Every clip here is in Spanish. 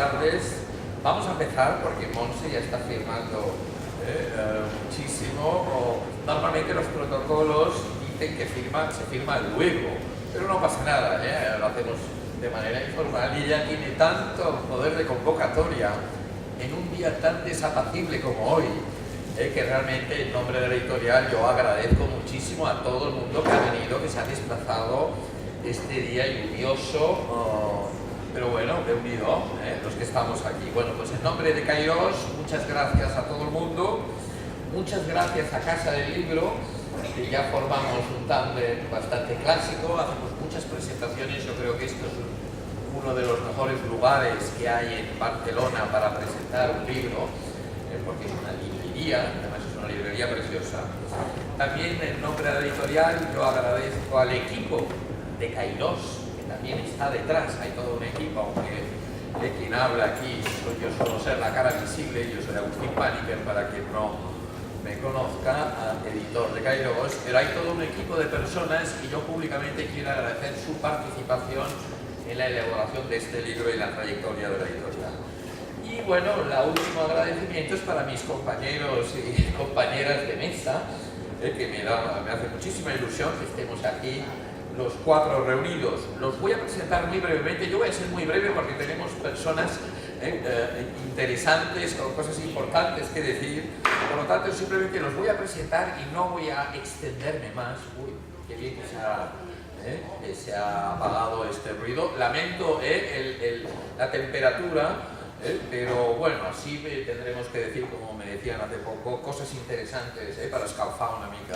tardes. Vamos a empezar porque Monse ya está firmando muchísimo. Normalmente los protocolos dicen que se firma luego, pero no pasa nada, lo hacemos de manera informal y ella tiene tanto poder de convocatoria en un día tan desapacible como hoy, que realmente en nombre de la editorial yo agradezco muchísimo a todo el mundo que ha venido, que se ha desplazado este día lluvioso, pero bueno, reunido, los que estamos aquí. Bueno, pues en nombre de Kairos, muchas gracias a todo el mundo, muchas gracias a Casa del Libro, que ya formamos un tándem bastante clásico, hacemos muchas presentaciones. Yo creo que esto es uno de los mejores lugares que hay en Barcelona para presentar un libro, porque es una librería, además es una librería preciosa. También en nombre de la editorial yo agradezco al equipo de Kairos, que también está detrás, hay todo un equipo, aunque quien habla aquí yo suelo ser la cara visible, yo soy Agustín Paniker, para quien no me conozca, editor de Kairos, pero hay todo un equipo de personas y yo públicamente quiero agradecer su participación en la elaboración de este libro y la trayectoria de la editorial. Y bueno, el último agradecimiento es para mis compañeros y compañeras de mesa, que me hace muchísima ilusión que estemos aquí los cuatro reunidos. Los voy a presentar muy brevemente. Yo voy a ser muy breve porque tenemos personas interesantes o cosas importantes que decir. Por lo tanto, simplemente los voy a presentar y no voy a extenderme más. Uy, qué bien que se ha apagado este ruido. Lamento la temperatura, pero bueno, así tendremos que decir, como me decían hace poco, cosas interesantes para escalfar una mica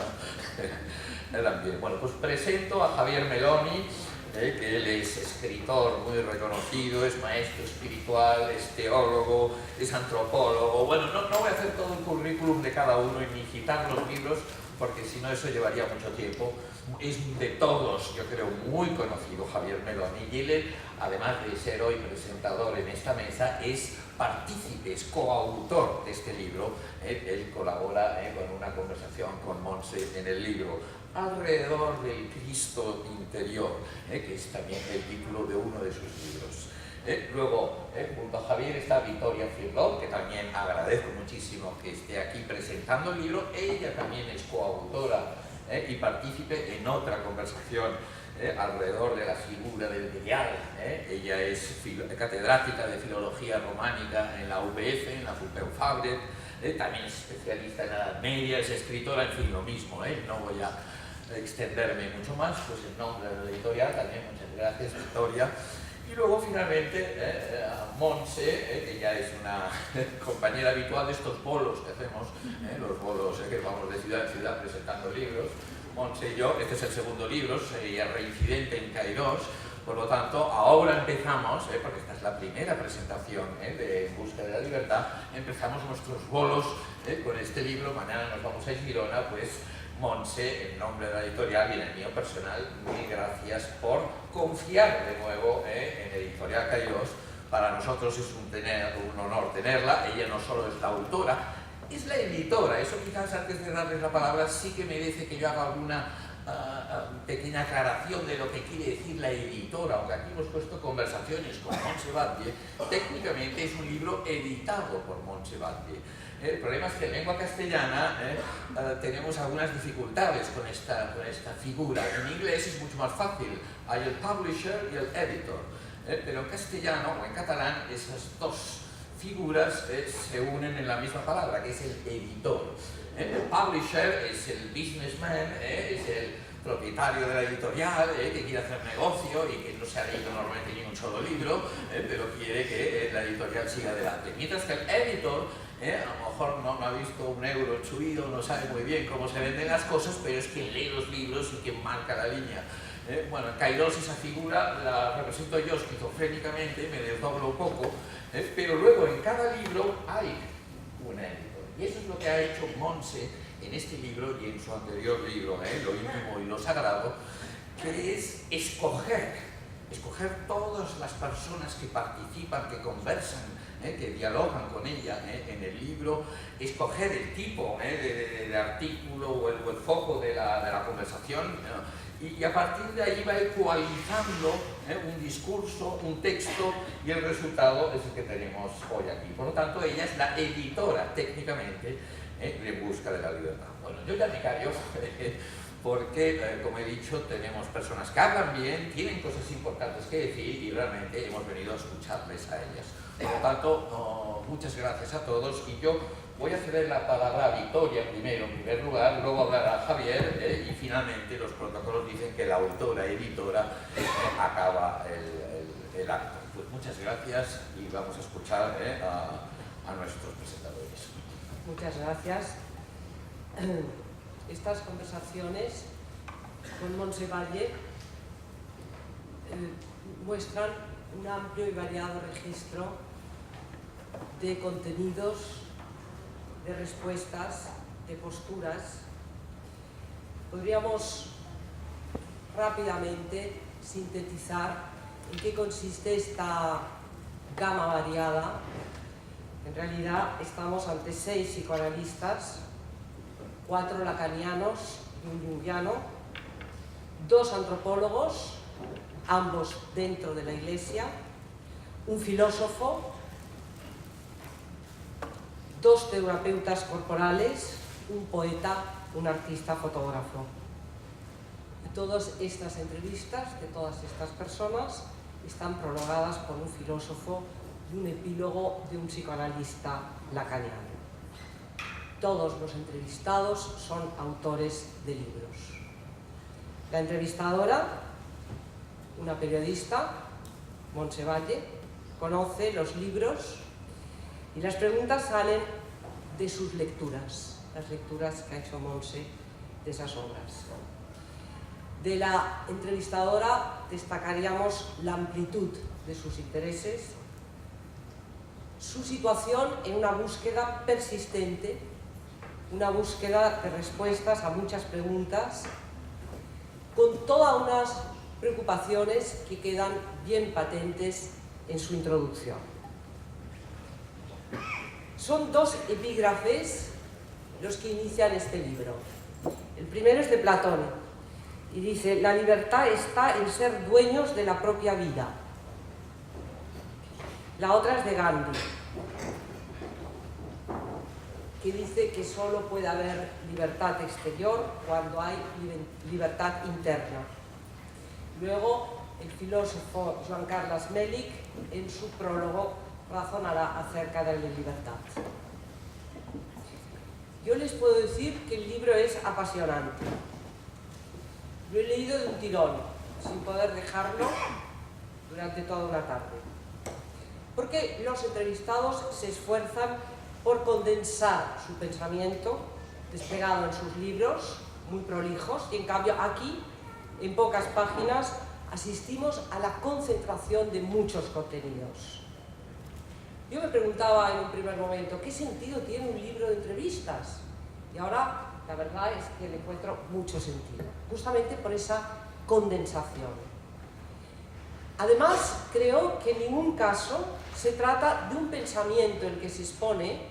el ambiente. Bueno, pues presento a Javier Meloni, que él es escritor muy reconocido, es maestro espiritual, es teólogo, es antropólogo. Bueno, no voy a hacer todo el currículum de cada uno y ni citar los libros, porque si no eso llevaría mucho tiempo. Es de todos, yo creo, muy conocido Javier Meloni, y él, además de ser hoy presentador en esta mesa, es partícipe, es coautor de este libro. Él colabora con una conversación con Monse en el libro Alrededor del Cristo Interior, que es también el título de uno de sus libros. Luego, junto a Javier está Victoria Firlot, que también agradezco muchísimo que esté aquí presentando el libro. Ella también es coautora y partícipe en otra conversación alrededor de la figura del Grial. Ella es catedrática de Filología Románica en la UPF, en la Pompeu Fabra, también es especialista en la Edad Media, es escritora, en fin, lo mismo. No voy a extenderme mucho más, pues en nombre de la editorial también muchas gracias, Victoria. Y luego finalmente a Monse, que ya es una compañera habitual de estos bolos que hacemos, los bolos que vamos de ciudad en ciudad presentando libros. Monse y yo, este es el segundo libro, sería reincidente en Kairos, por lo tanto ahora empezamos, porque esta es la primera presentación de En busca de la libertad, empezamos nuestros bolos con este libro. Mañana nos vamos a Girona, pues Monse, en nombre de la editorial y en el mío personal, mil gracias por confiar de nuevo en Editorial Kairos. Para nosotros es un honor tenerla. Ella no solo es la autora, es la editora. Eso quizás antes de darles la palabra sí que merece que yo haga alguna pequeña aclaración de lo que quiere decir la editora, aunque aquí hemos puesto conversaciones con Montse Batlle. Técnicamente es un libro editado por Montse Batlle. El problema es que en lengua castellana tenemos algunas dificultades con esta figura. En inglés es mucho más fácil, hay el publisher y el editor, pero en castellano o en catalán esas dos figuras se unen en la misma palabra, que es el editor. El publisher es el businessman, es el propietario de la editorial, que quiere hacer negocio y que no se ha leído normalmente ni un solo libro, pero quiere que la editorial siga adelante. Mientras que el editor, a lo mejor no ha visto un euro en su vida, no sabe muy bien cómo se venden las cosas, pero es quien lee los libros y quien marca la línea. Bueno, en Kairos esa figura la represento yo esquizofrénicamente, me desdoblo un poco, pero luego en cada libro hay un editor. Y eso es lo que ha hecho Monse en este libro y en su anterior libro, Lo íntimo y lo sagrado, que es escoger escoger todas las personas que participan, que conversan, que dialogan con ella en el libro, escoger el tipo de artículo o el foco de la conversación, y a partir de ahí va ecualizando un discurso, un texto, y el resultado es el que tenemos hoy aquí. Por lo tanto, ella es la editora, técnicamente, En busca de la libertad. Bueno, yo ya me callo, porque, como he dicho, tenemos personas que hablan bien, tienen cosas importantes que decir y realmente hemos venido a escucharles a ellas. Por lo tanto, muchas gracias a todos, y yo voy a ceder la palabra a Victoria primero, en primer lugar, luego hablará Javier, y finalmente los protocolos dicen que la autora editora acaba el acto. Pues muchas gracias y vamos a escuchar a nuestros presentadores. Muchas gracias. Estas conversaciones con Montse Valle muestran un amplio y variado registro de contenidos, de respuestas, de posturas. Podríamos rápidamente sintetizar en qué consiste esta gama variada. En realidad estamos ante 6 psicoanalistas, 4 lacanianos y un junguiano, 2 antropólogos, ambos dentro de la Iglesia, un filósofo, 2 terapeutas corporales, un poeta, un artista fotógrafo. Y todas estas entrevistas de todas estas personas están prologadas por un filósofo y un epílogo de un psicoanalista lacaniano. Todos los entrevistados son autores de libros. La entrevistadora, una periodista, Montse Valle, conoce los libros y las preguntas salen de sus lecturas, las lecturas que ha hecho Montse de esas obras. De la entrevistadora destacaríamos la amplitud de sus intereses, su situación en una búsqueda persistente, una búsqueda de respuestas a muchas preguntas, con todas unas preocupaciones que quedan bien patentes en su introducción. Son 2 epígrafes los que inician este libro. El primero es de Platón y dice: la libertad está en ser dueños de la propia vida. La otra es de Gandhi, que dice que solo puede haber libertad exterior cuando hay libertad interna. Luego, el filósofo Joan Carles Mèlich, en su prólogo, razonará acerca de la libertad. Yo les puedo decir que el libro es apasionante. Lo he leído de un tirón, sin poder dejarlo durante toda una tarde. Porque los entrevistados se esfuerzan por condensar su pensamiento desplegado en sus libros, muy prolijos, y en cambio aquí, en pocas páginas, asistimos a la concentración de muchos contenidos. Yo me preguntaba en un primer momento, ¿qué sentido tiene un libro de entrevistas? Y ahora la verdad es que le encuentro mucho sentido, justamente por esa condensación. Además, creo que en ningún caso se trata de un pensamiento el que se expone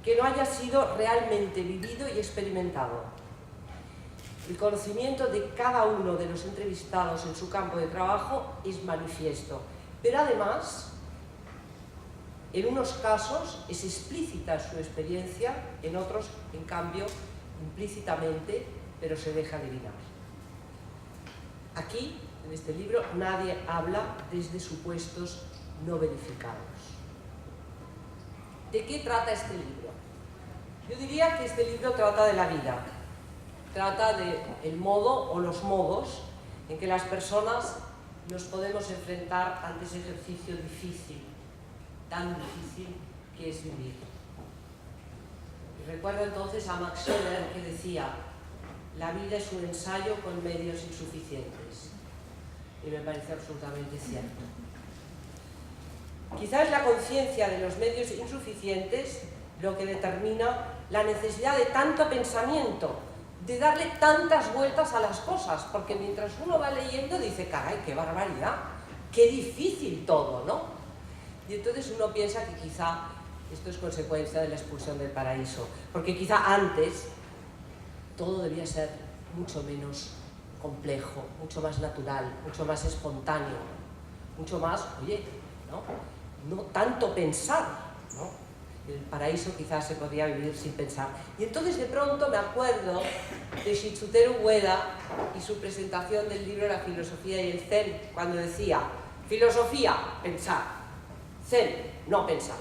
que no haya sido realmente vivido y experimentado. El conocimiento de cada uno de los entrevistados en su campo de trabajo es manifiesto, pero además, en unos casos es explícita su experiencia, en otros, en cambio, implícitamente, pero se deja adivinar. Aquí, en este libro, nadie habla desde supuestos no verificados. ¿De qué trata este libro? Yo diría que este libro trata de la vida, trata del modo o los modos en que las personas nos podemos enfrentar ante ese ejercicio difícil, tan difícil que es vivir. Y recuerdo entonces a Max Scheler, que decía: la vida es un ensayo con medios insuficientes. Y me parece absolutamente cierto. Quizás la conciencia de los medios insuficientes lo que determina la necesidad de tanto pensamiento, de darle tantas vueltas a las cosas, porque mientras uno va leyendo dice: caray, qué barbaridad, qué difícil todo, ¿no? Y entonces uno piensa que quizá esto es consecuencia de la expulsión del paraíso, porque quizá antes todo debía ser mucho menos complejo, mucho más natural, mucho más espontáneo, mucho más, oye, no tanto pensar, ¿no? El paraíso quizás se podía vivir sin pensar. Y entonces de pronto me acuerdo de Shitsuteru Ueda y su presentación del libro La filosofía y el Zen, cuando decía, filosofía, pensar, Zen, no pensar.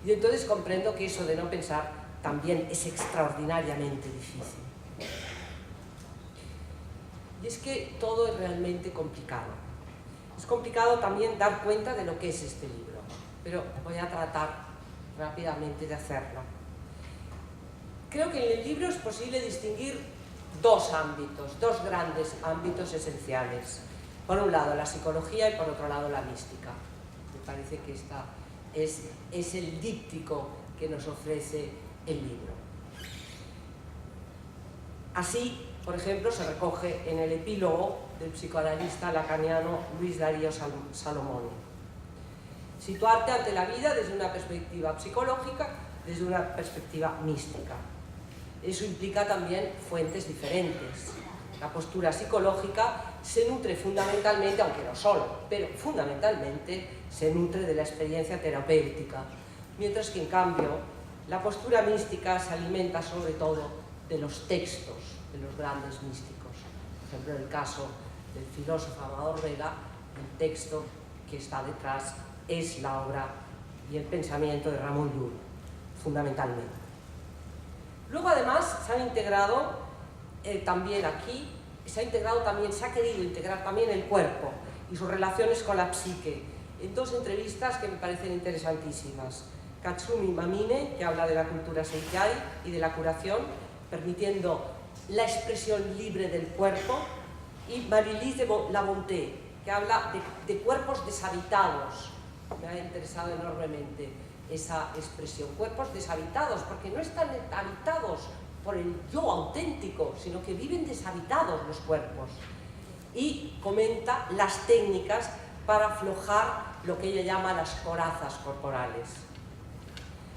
Y entonces comprendo que eso de no pensar también es extraordinariamente difícil. Y es que todo es realmente complicado. Es complicado también dar cuenta de lo que es este libro, pero voy a tratar rápidamente de hacerlo. Creo que en el libro es posible distinguir dos ámbitos, dos grandes ámbitos esenciales. Por un lado la psicología y por otro lado la mística. Me parece que esta es el díptico que nos ofrece el libro. Así, por ejemplo, se recoge en el epílogo del psicoanalista lacaniano Luis Darío Salomone. Situarte ante la vida desde una perspectiva psicológica, desde una perspectiva mística. Eso implica también fuentes diferentes. La postura psicológica se nutre fundamentalmente, aunque no solo, pero fundamentalmente se nutre de la experiencia terapéutica, mientras que en cambio la postura mística se alimenta sobre todo de los textos de los grandes místicos. Por ejemplo, en el caso del filósofo Amador Vega, el texto que está detrás es la obra y el pensamiento de Ramón Llull, fundamentalmente. Luego, además, se han integrado también aquí, se ha querido integrar también el cuerpo y sus relaciones con la psique, en dos entrevistas que me parecen interesantísimas. Katsumi Mamine, que habla de la cultura Seikai y de la curación, permitiendo la expresión libre del cuerpo, y Marie-Lise de Labonté, que habla de cuerpos deshabitados. Me ha interesado enormemente esa expresión, cuerpos deshabitados, porque no están habitados por el yo auténtico, sino que viven deshabitados los cuerpos. Y comenta las técnicas para aflojar lo que ella llama las corazas corporales.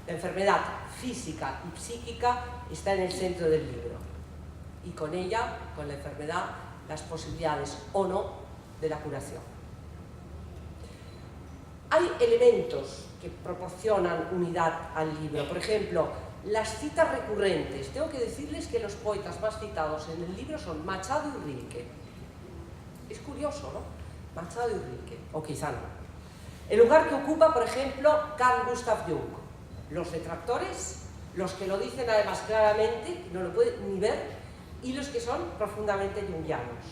La enfermedad física y psíquica está en el centro del libro, y con ella, con la enfermedad, las posibilidades o no de la curación. Hay elementos que proporcionan unidad al libro. Por ejemplo, las citas recurrentes. Tengo que decirles que los poetas más citados en el libro son Machado y Rilke. Es curioso, ¿no? Machado y Rilke, o quizá no. El lugar que ocupa, por ejemplo, Carl Gustav Jung. Los detractores, los que lo dicen además claramente, no lo pueden ni ver, y los que son profundamente jungianos.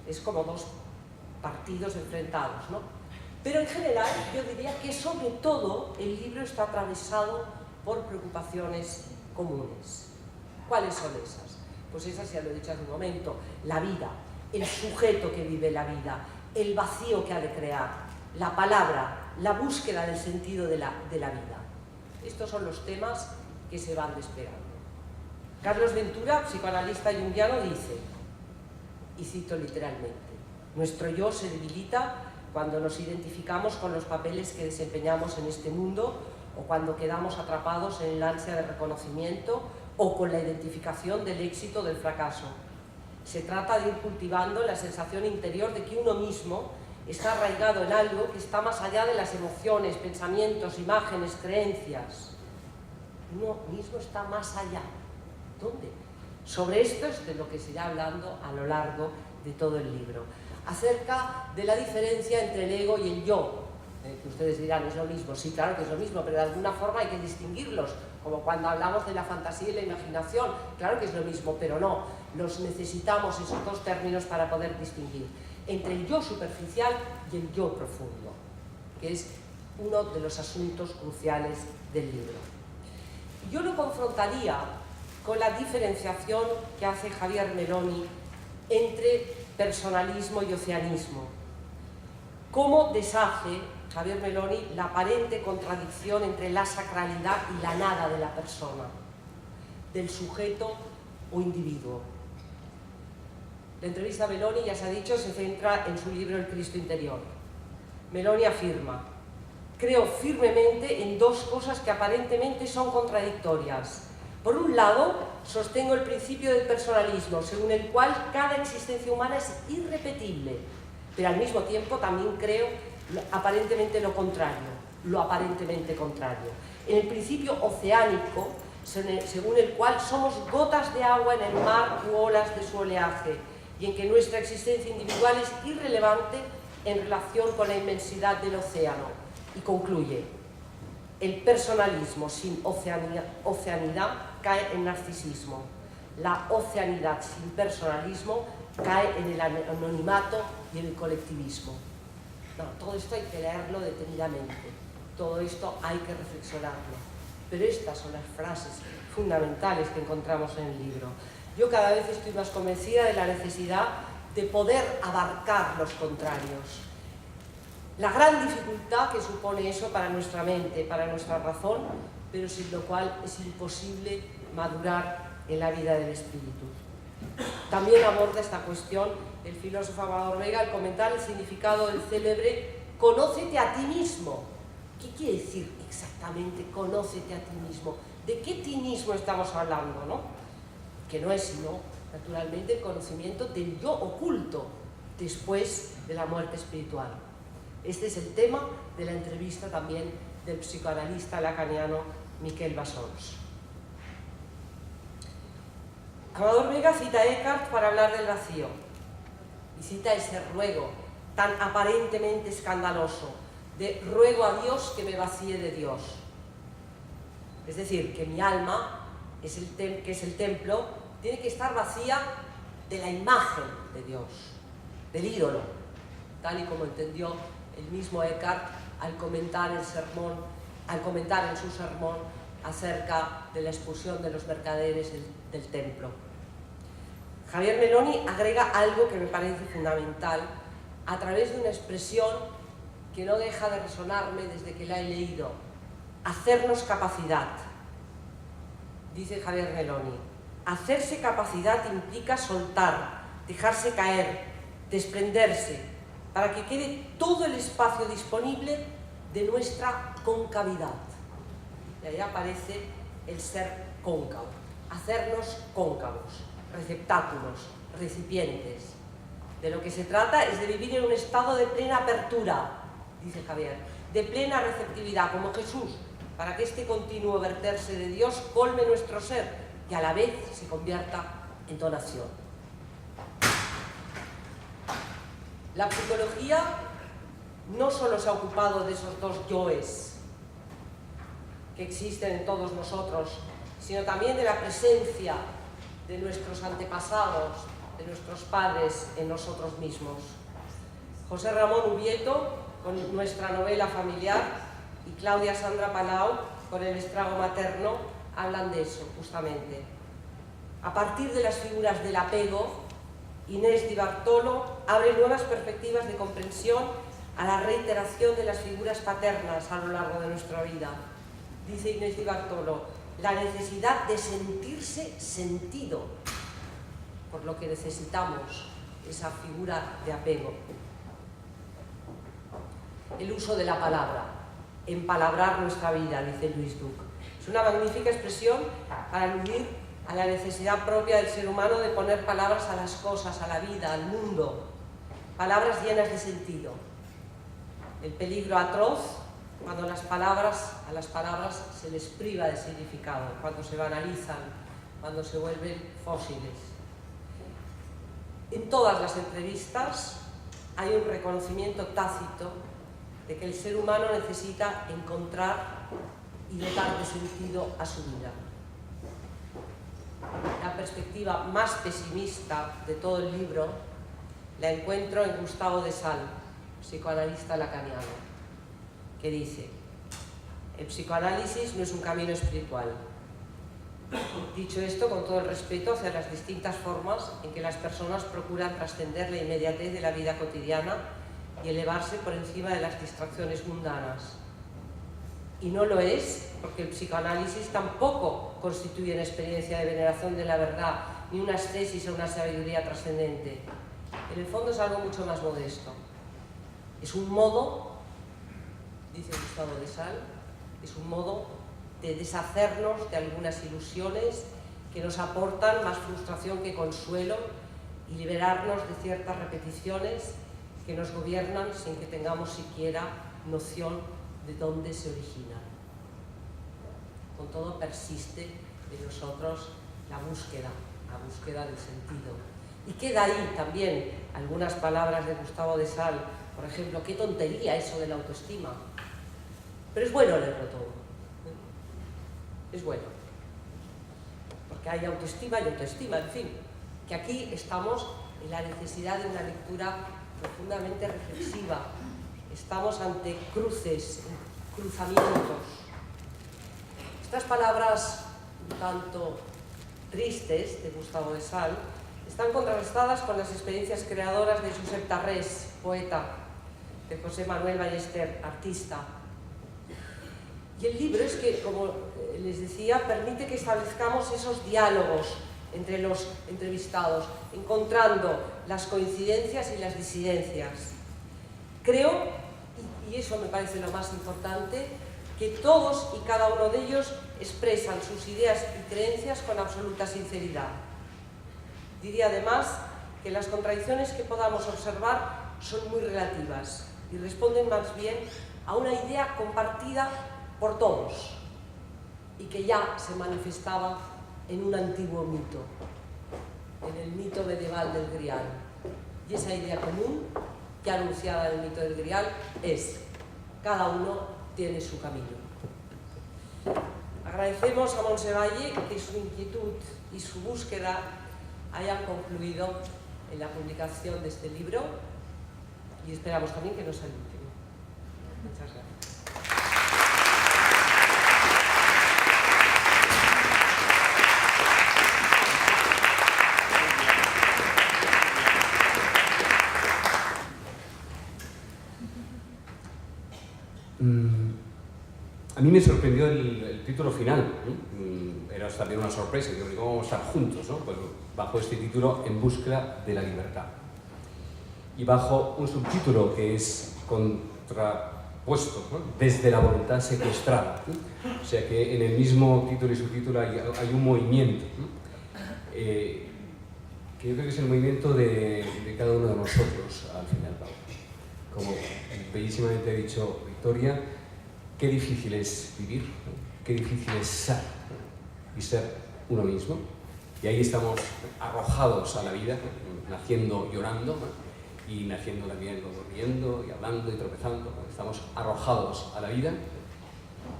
Es como dos partidos enfrentados, ¿no? Pero en general yo diría que sobre todo el libro está atravesado por preocupaciones comunes. ¿Cuáles son esas? Pues esas ya lo he dicho hace un momento: la vida, el sujeto que vive la vida, el vacío que ha de crear, la palabra, la búsqueda del sentido de la vida. Estos son los temas que se van desplegando. Carlos Ventura, psicoanalista junguiano, dice, y cito literalmente: nuestro yo se debilita cuando nos identificamos con los papeles que desempeñamos en este mundo, o cuando quedamos atrapados en el ansia de reconocimiento, o con la identificación del éxito o del fracaso. Se trata de ir cultivando la sensación interior de que uno mismo está arraigado en algo que está más allá de las emociones, pensamientos, imágenes, creencias. Uno mismo está más allá. ¿Dónde? Sobre esto es de lo que se irá hablando a lo largo de todo el libro. Acerca de la diferencia entre el ego y el yo, que ustedes dirán, ¿es lo mismo? Sí, claro que es lo mismo, pero de alguna forma hay que distinguirlos, como cuando hablamos de la fantasía y la imaginación. Claro que es lo mismo, pero no, los necesitamos esos dos términos para poder distinguir entre el yo superficial y el yo profundo, que es uno de los asuntos cruciales del libro. Yo lo confrontaría con la diferenciación que hace Javier Meloni entre personalismo y oceanismo. ¿Cómo deshace Javier Meloni la aparente contradicción entre la sacralidad y la nada de la persona, del sujeto o individuo? La entrevista a Meloni, ya se ha dicho, se centra en su libro El Cristo Interior. Meloni afirma: creo firmemente en dos cosas que aparentemente son contradictorias. Por un lado, sostengo el principio del personalismo, según el cual cada existencia humana es irrepetible, pero al mismo tiempo también creo aparentemente lo contrario, lo aparentemente contrario. En el principio oceánico, según el cual somos gotas de agua en el mar u olas de su oleaje, y en que nuestra existencia individual es irrelevante en relación con la inmensidad del océano. Y concluye: el personalismo sin oceanidad cae en narcisismo. La oceanidad sin personalismo cae en el anonimato y en el colectivismo. No, todo esto hay que leerlo detenidamente, todo esto hay que reflexionarlo, pero estas son las frases fundamentales que encontramos en el libro. Yo cada vez estoy más convencida de la necesidad de poder abarcar los contrarios. La gran dificultad que supone eso para nuestra mente, para nuestra razón, pero sin lo cual es imposible madurar en la vida del espíritu. También aborda esta cuestión el filósofo Amador Vega al comentar el significado del célebre «conócete a ti mismo». ¿Qué quiere decir exactamente «conócete a ti mismo»? ¿De qué ti mismo estamos hablando, no? Que no es sino, naturalmente, el conocimiento del yo oculto después de la muerte espiritual. Este es el tema de la entrevista también del psicoanalista lacaniano Miquel Bassols. Amador Vega cita a Eckhart para hablar del vacío y cita ese ruego tan aparentemente escandaloso de ruego a Dios que me vacíe de Dios. Es decir, que mi alma, que es el templo, tiene que estar vacía de la imagen de Dios, del ídolo, tal y como entendió el mismo Eckhart al comentar en su sermón acerca de la expulsión de los mercaderes del templo. Javier Meloni agrega algo que me parece fundamental a través de una expresión que no deja de resonarme desde que la he leído: hacernos capacidad. Dice Javier Meloni: hacerse capacidad implica soltar, dejarse caer, desprenderse, para que quede todo el espacio disponible de nuestra concavidad. Y ahí aparece el ser cóncavo, hacernos cóncavos, receptáculos, recipientes. De lo que se trata es de vivir en un estado de plena apertura, dice Javier, de plena receptividad, como Jesús, para que este continuo verterse de Dios colme nuestro ser y a la vez se convierta en donación. La psicología no solo se ha ocupado de esos dos yoes que existen en todos nosotros, sino también de la presencia de nuestros antepasados, de nuestros padres en nosotros mismos. José Ramón Ubieto, con nuestra novela familiar, y Claudia Sandra Palau, con el estrago materno, hablan de eso, justamente. A partir de las figuras del apego, Inés Di Bartolo abre nuevas perspectivas de comprensión a la reiteración de las figuras paternas a lo largo de nuestra vida. Dice Inés Di Bartolo: la necesidad de sentirse sentido, por lo que necesitamos esa figura de apego. El uso de la palabra, empalabrar nuestra vida, dice Luis Duc. Es una magnífica expresión para aludir a la necesidad propia del ser humano de poner palabras a las cosas, a la vida, al mundo, palabras llenas de sentido. El peligro atroz cuando a las palabras se les priva de significado, cuando se banalizan, cuando se vuelven fósiles. En todas las entrevistas hay un reconocimiento tácito de que el ser humano necesita encontrar y dotar de sentido a su vida. La perspectiva más pesimista de todo el libro la encuentro en Gustavo de Sal, psicoanalista lacaniano, que dice: el psicoanálisis no es un camino espiritual. Dicho esto, con todo el respeto hacia las distintas formas en que las personas procuran trascender la inmediatez de la vida cotidiana y elevarse por encima de las distracciones mundanas. Y no lo es porque el psicoanálisis tampoco constituye una experiencia de veneración de la verdad, ni una ascesis o una sabiduría trascendente. En el fondo es algo mucho más modesto. Es un modo dice Gustavo de Sal, es un modo de deshacernos de algunas ilusiones que nos aportan más frustración que consuelo y liberarnos de ciertas repeticiones que nos gobiernan sin que tengamos siquiera noción de dónde se originan. Con todo persiste en nosotros la búsqueda del sentido. Y queda ahí también algunas palabras de Gustavo de Sal, por ejemplo, qué tontería eso de la autoestima. Pero es bueno leerlo todo. Es bueno. Porque hay autoestima y autoestima, en fin. Que aquí estamos en la necesidad de una lectura profundamente reflexiva. Estamos ante cruces, cruzamientos. Estas palabras un tanto tristes de Gustavo de Sal están contrarrestadas con las experiencias creadoras de Josep Tarrés, poeta, de José Manuel Ballester, artista. Y el libro es que, como les decía, permite que establezcamos esos diálogos entre los entrevistados, encontrando las coincidencias y las disidencias. Creo, y eso me parece lo más importante, que todos y cada uno de ellos expresan sus ideas y creencias con absoluta sinceridad. Diría además que las contradicciones que podamos observar son muy relativas y responden más bien a una idea compartida por todos y que ya se manifestaba en un antiguo mito, en el mito medieval del Grial. Y esa idea común, ya anunciada en el mito del Grial, es: cada uno tiene su camino. Agradecemos a Montse Valle que su inquietud y su búsqueda hayan concluido en la publicación de este libro y esperamos también que no sea el último. Muchas gracias. A mí me sorprendió el título final, ¿no? Era también una sorpresa, que ¿cómo vamos a estar juntos? ¿No? Pues bajo este título, En búsqueda de la libertad. Y bajo un subtítulo que es contrapuesto, ¿no? Desde la voluntad secuestrada, ¿no? O sea que en el mismo título y subtítulo hay un movimiento, ¿no? Que yo creo que es el movimiento de cada uno de nosotros, al final. Como bellísimamente ha dicho Victoria, qué difícil es vivir, ¿no? Qué difícil es ser, ¿no? Y ser uno mismo. Y ahí estamos arrojados a la vida, ¿no? Naciendo llorando, ¿no? Y naciendo también riendo y hablando y tropezando, ¿no? Estamos arrojados a la vida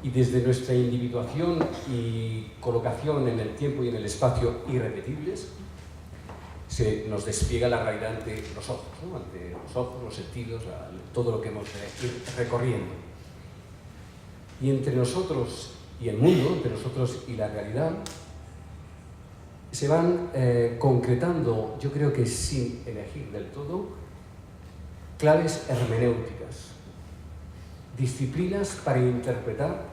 y desde nuestra individuación y colocación en el tiempo y en el espacio irrepetibles, se nos despliega la realidad ante los ojos, ¿no? Ante los ojos, los sentidos, todo lo que hemos de ir recorriendo. Y entre nosotros y el mundo, entre nosotros y la realidad, se van concretando, yo creo que sin elegir del todo, claves hermenéuticas, disciplinas para interpretar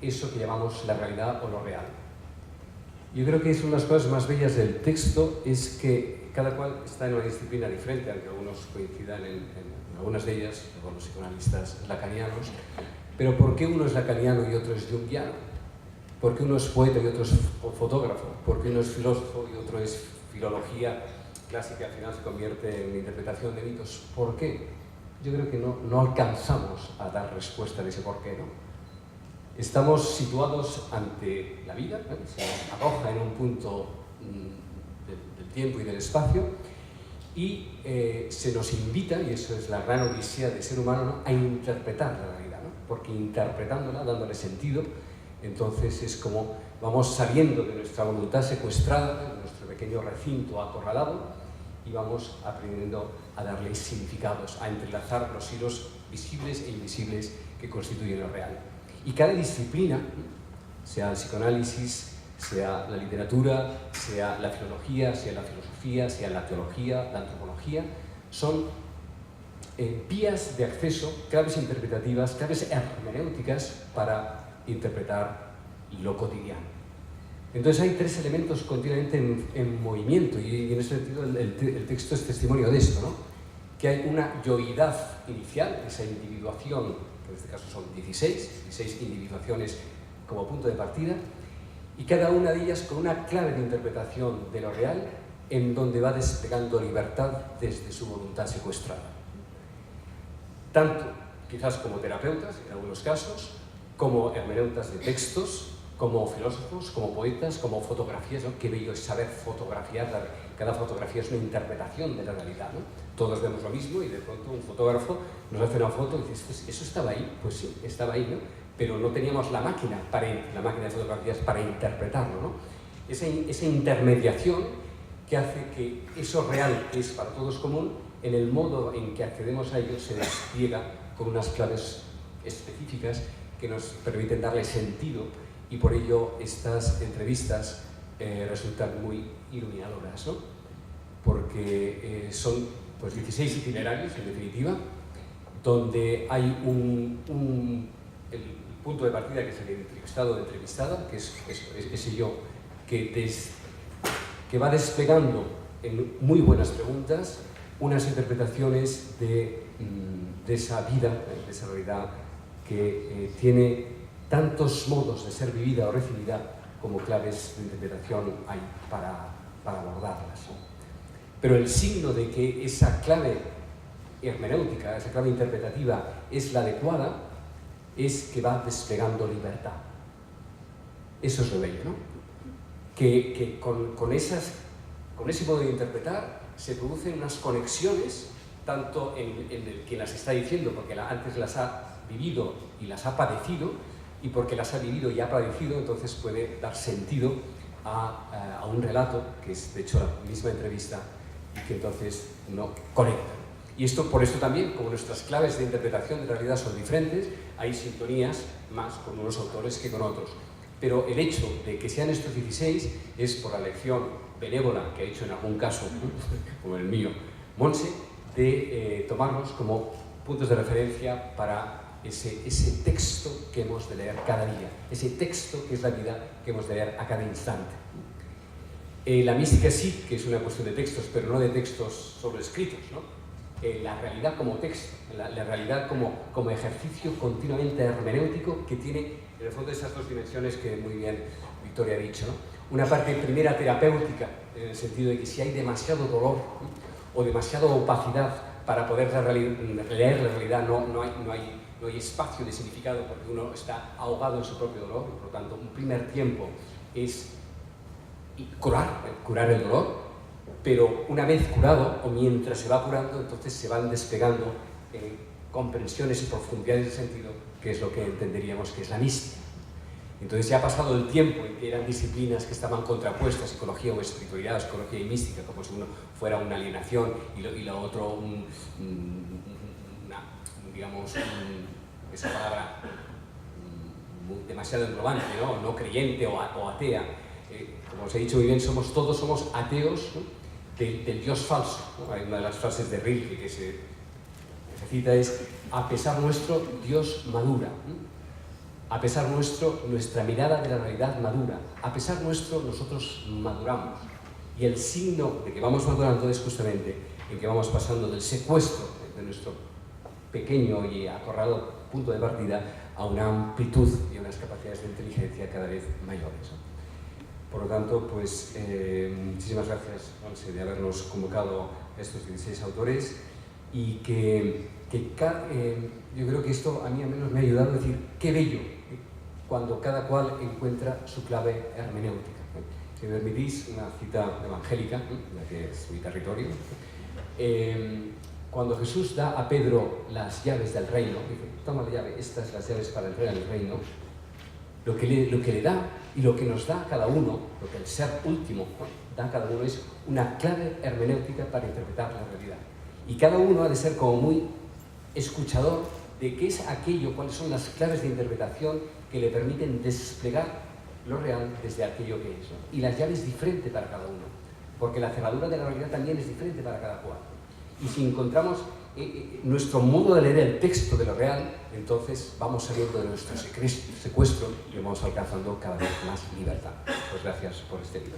eso que llamamos la realidad o lo real. Yo creo que es una de las cosas más bellas del texto, es que cada cual está en una disciplina diferente, aunque algunos coincidan en algunas de ellas, con los psicoanalistas lacanianos. Pero ¿por qué uno es lacaniano y otro es junguiano? ¿Por qué uno es poeta y otro es fotógrafo? ¿Por qué uno es filósofo y otro es filología clásica y al final se convierte en interpretación de mitos? ¿Por qué? Yo creo que no alcanzamos a dar respuesta a ese por qué, ¿no? Estamos situados ante la vida, ¿no? Se nos arroja en un punto del tiempo y del espacio y se nos invita, y eso es la gran odisea del ser humano, ¿no? A interpretar la realidad, ¿no? Porque interpretándola, dándole sentido, entonces es como vamos saliendo de nuestra voluntad secuestrada, de nuestro pequeño recinto acorralado, y vamos aprendiendo a darle significados, a entrelazar los hilos visibles e invisibles que constituyen lo real. Y cada disciplina, sea el psicoanálisis, sea la literatura, sea la filología, sea la filosofía, sea la teología, la antropología, son vías de acceso, claves interpretativas, claves hermenéuticas para interpretar lo cotidiano. Entonces hay tres elementos continuamente en movimiento y en ese sentido el texto es testimonio de esto, ¿no? Que hay una yoidad inicial, esa individuación en este caso son 16 individuaciones como punto de partida, y cada una de ellas con una clave de interpretación de lo real, en donde va desplegando libertad desde su voluntad secuestrada. Tanto, quizás como terapeutas, en algunos casos, como hermeneutas de textos, como filósofos, como poetas, como fotografías, ¿no? Qué bello es saber fotografiar, cada fotografía es una interpretación de la realidad, ¿no? Todos vemos lo mismo y de pronto un fotógrafo nos hace una foto y dice, pues, ¿eso estaba ahí? Pues sí, estaba ahí, ¿no? Pero no teníamos la máquina de fotografías para interpretarlo, ¿no? Esa intermediación que hace que eso real, que es para todos común, en el modo en que accedemos a ello se despliega con unas claves específicas que nos permiten darle sentido, y por ello estas entrevistas resultan muy iluminadoras, ¿no? Porque son pues 16 itinerarios, en definitiva, donde hay el punto de partida, que es el entrevistado o entrevistada, que es ese yo que va desplegando en muy buenas preguntas unas interpretaciones de esa vida, de esa realidad que tiene tantos modos de ser vivida o recibida como claves de interpretación hay para abordarlas, ¿no? Pero el signo de que esa clave hermenéutica, esa clave interpretativa es la adecuada, es que va desplegando libertad. Eso es lo bello, ¿no? Que con ese modo de interpretar se producen unas conexiones, tanto en el que las está diciendo, porque antes las ha vivido y las ha padecido, y porque las ha vivido y ha padecido, entonces puede dar sentido a un relato, que es de hecho la misma entrevista, y que entonces no conecta. Y por esto también, como nuestras claves de interpretación de realidad son diferentes, hay sintonías más con unos autores que con otros. Pero el hecho de que sean estos 16 es por la elección benévola que ha hecho en algún caso, como el mío, Montse, de tomarlos como puntos de referencia para ese texto que hemos de leer cada día, ese texto que es la vida que hemos de leer a cada instante. La mística sí que es una cuestión de textos, pero no de textos solo escritos, ¿no? La realidad como texto, la realidad como ejercicio continuamente hermenéutico que tiene en el fondo esas dos dimensiones que muy bien Victoria ha dicho, ¿no? Una parte primera terapéutica, en el sentido de que si hay demasiado dolor, ¿no? O demasiada opacidad para poder leer la realidad, no hay espacio de significado porque uno está ahogado en su propio dolor, por lo tanto un primer tiempo es curar el dolor, pero una vez curado o mientras se va curando, entonces se van desplegando comprensiones y profundidades de sentido, que es lo que entenderíamos que es la mística. Entonces ya ha pasado el tiempo en que eran disciplinas que estaban contrapuestas, psicología o espiritualidad, psicología y mística, como si uno fuera una alienación y lo otro esa palabra demasiado englobante, no creyente o atea. Como os he dicho muy bien, todos somos ateos, ¿no? del Dios falso, ¿no? Hay una de las frases de Rilke que se cita es: a pesar nuestro, Dios madura, ¿no? A pesar nuestro, nuestra mirada de la realidad madura, a pesar nuestro, nosotros maduramos. Y el signo de que vamos madurando es justamente en que vamos pasando del secuestro de nuestro pequeño y acorralado punto de partida a una amplitud y unas capacidades de inteligencia cada vez mayores, ¿no? Por lo tanto, pues muchísimas gracias, Montse, de habernos convocado a estos 16 autores, y que yo creo que esto a mí al menos me ha ayudado a decir qué bello cuando cada cual encuentra su clave hermenéutica. Si me permitís una cita evangélica, ya que es mi territorio, cuando Jesús da a Pedro las llaves del reino, dice: toma la llave, estas las llaves para entrar al reino. Lo que le da y lo que nos da a cada uno, lo que el ser último da a cada uno, es una clave hermenéutica para interpretar la realidad. Y cada uno ha de ser como muy escuchador de qué es aquello, cuáles son las claves de interpretación que le permiten desplegar lo real desde aquello que es, ¿no? Y la llave es diferente para cada uno, porque la cerradura de la realidad también es diferente para cada cual. Y si encontramos nuestro modo de leer el texto de lo real, entonces vamos saliendo de nuestro secuestro y vamos alcanzando cada vez más libertad. Pues gracias por este video.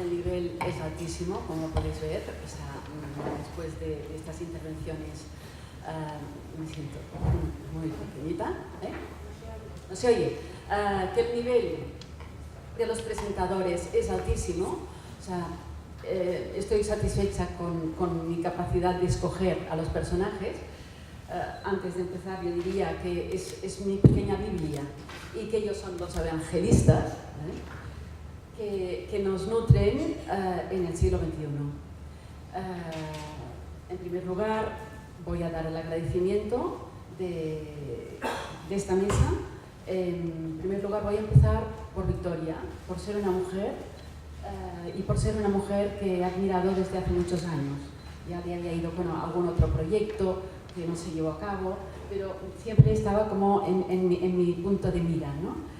el nivel es altísimo, como podéis ver. O sea, después de estas intervenciones me siento muy pequeñita. ¿No se oye? Que el nivel de los presentadores es altísimo. O sea, estoy satisfecha con mi capacidad de escoger a los personajes. Antes de empezar, yo diría que es mi pequeña Biblia y que ellos son los evangelistas que nos nutren en el siglo XXI. En primer lugar, voy a dar el agradecimiento de esta mesa. En primer lugar, voy a empezar por Victoria, por ser una mujer y por ser una mujer que he admirado desde hace muchos años. Ya le había ido con algún otro proyecto que no se llevó a cabo, pero siempre estaba como en mi punto de mira, ¿no?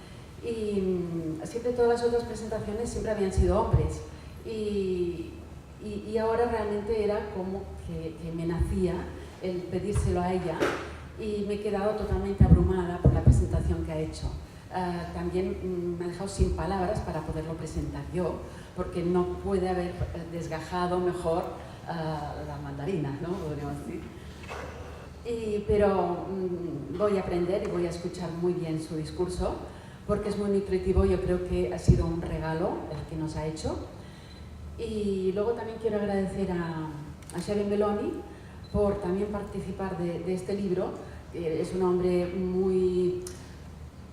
Y siempre todas las otras presentaciones siempre habían sido hombres y ahora realmente era como que me nacía el pedírselo a ella y me he quedado totalmente abrumada por la presentación que ha hecho. También me ha dejado sin palabras para poderlo presentar yo, porque no puede haber desgajado mejor la mandarina, ¿no? Podríamos decir. Pero voy a aprender y voy a escuchar muy bien su discurso, porque es muy nutritivo. Yo creo que ha sido un regalo el que nos ha hecho. Y luego también quiero agradecer a Xavi Meloni por también participar de este libro. Es un hombre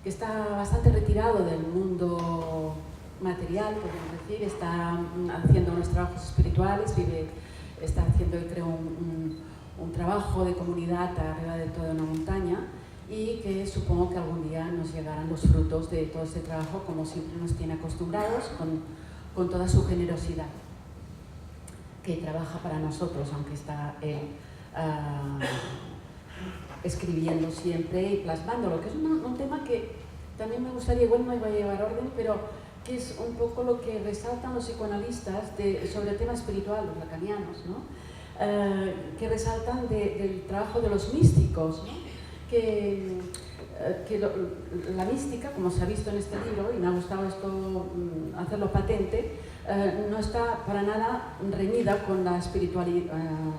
que está bastante retirado del mundo material, podemos decir. Está haciendo unos trabajos espirituales, está haciendo, creo, un trabajo de comunidad arriba de toda una montaña, y que supongo que algún día nos llegarán los frutos de todo este trabajo, como siempre nos tiene acostumbrados, con toda su generosidad, que trabaja para nosotros, aunque está él escribiendo siempre y plasmándolo, que es un tema que también me gustaría, igual no iba a llevar orden, pero que es un poco lo que resaltan los psicoanalistas sobre el tema espiritual, los lacanianos, ¿no? Que resaltan del trabajo de los místicos, ¿no? Que la mística, como se ha visto en este libro, y me ha gustado esto hacerlo patente, no está para nada reñida con la espiritualidad,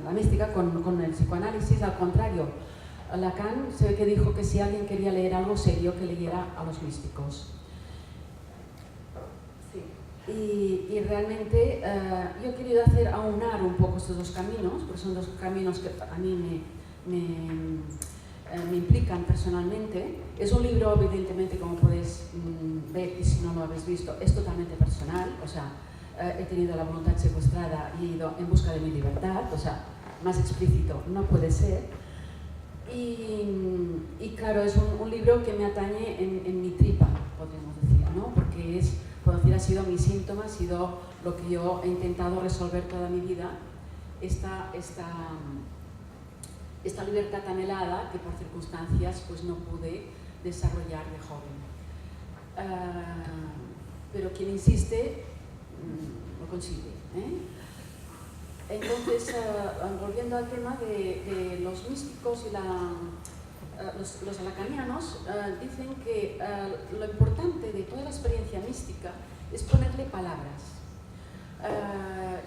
la mística con el psicoanálisis. Al contrario, Lacan se ve que dijo que si alguien quería leer algo serio, que leyera a los místicos. Y realmente yo he querido aunar un poco estos dos caminos, porque son dos caminos que a mí me implican personalmente. Es un libro, evidentemente, como podéis ver, y si no lo habéis visto, es totalmente personal. O sea, he tenido la voluntad secuestrada y he ido en busca de mi libertad. O sea, más explícito no puede ser. Y claro, es un libro que me atañe en mi tripa, podríamos decir, ¿no? Porque puedo decir, ha sido mi síntoma, ha sido lo que yo he intentado resolver toda mi vida, esta libertad anhelada que por circunstancias pues no pude desarrollar de joven. Pero quien insiste lo consigue, ¿eh? Entonces, volviendo al tema de los místicos y los lacanianos, dicen que lo importante de toda la experiencia mística es ponerle palabras.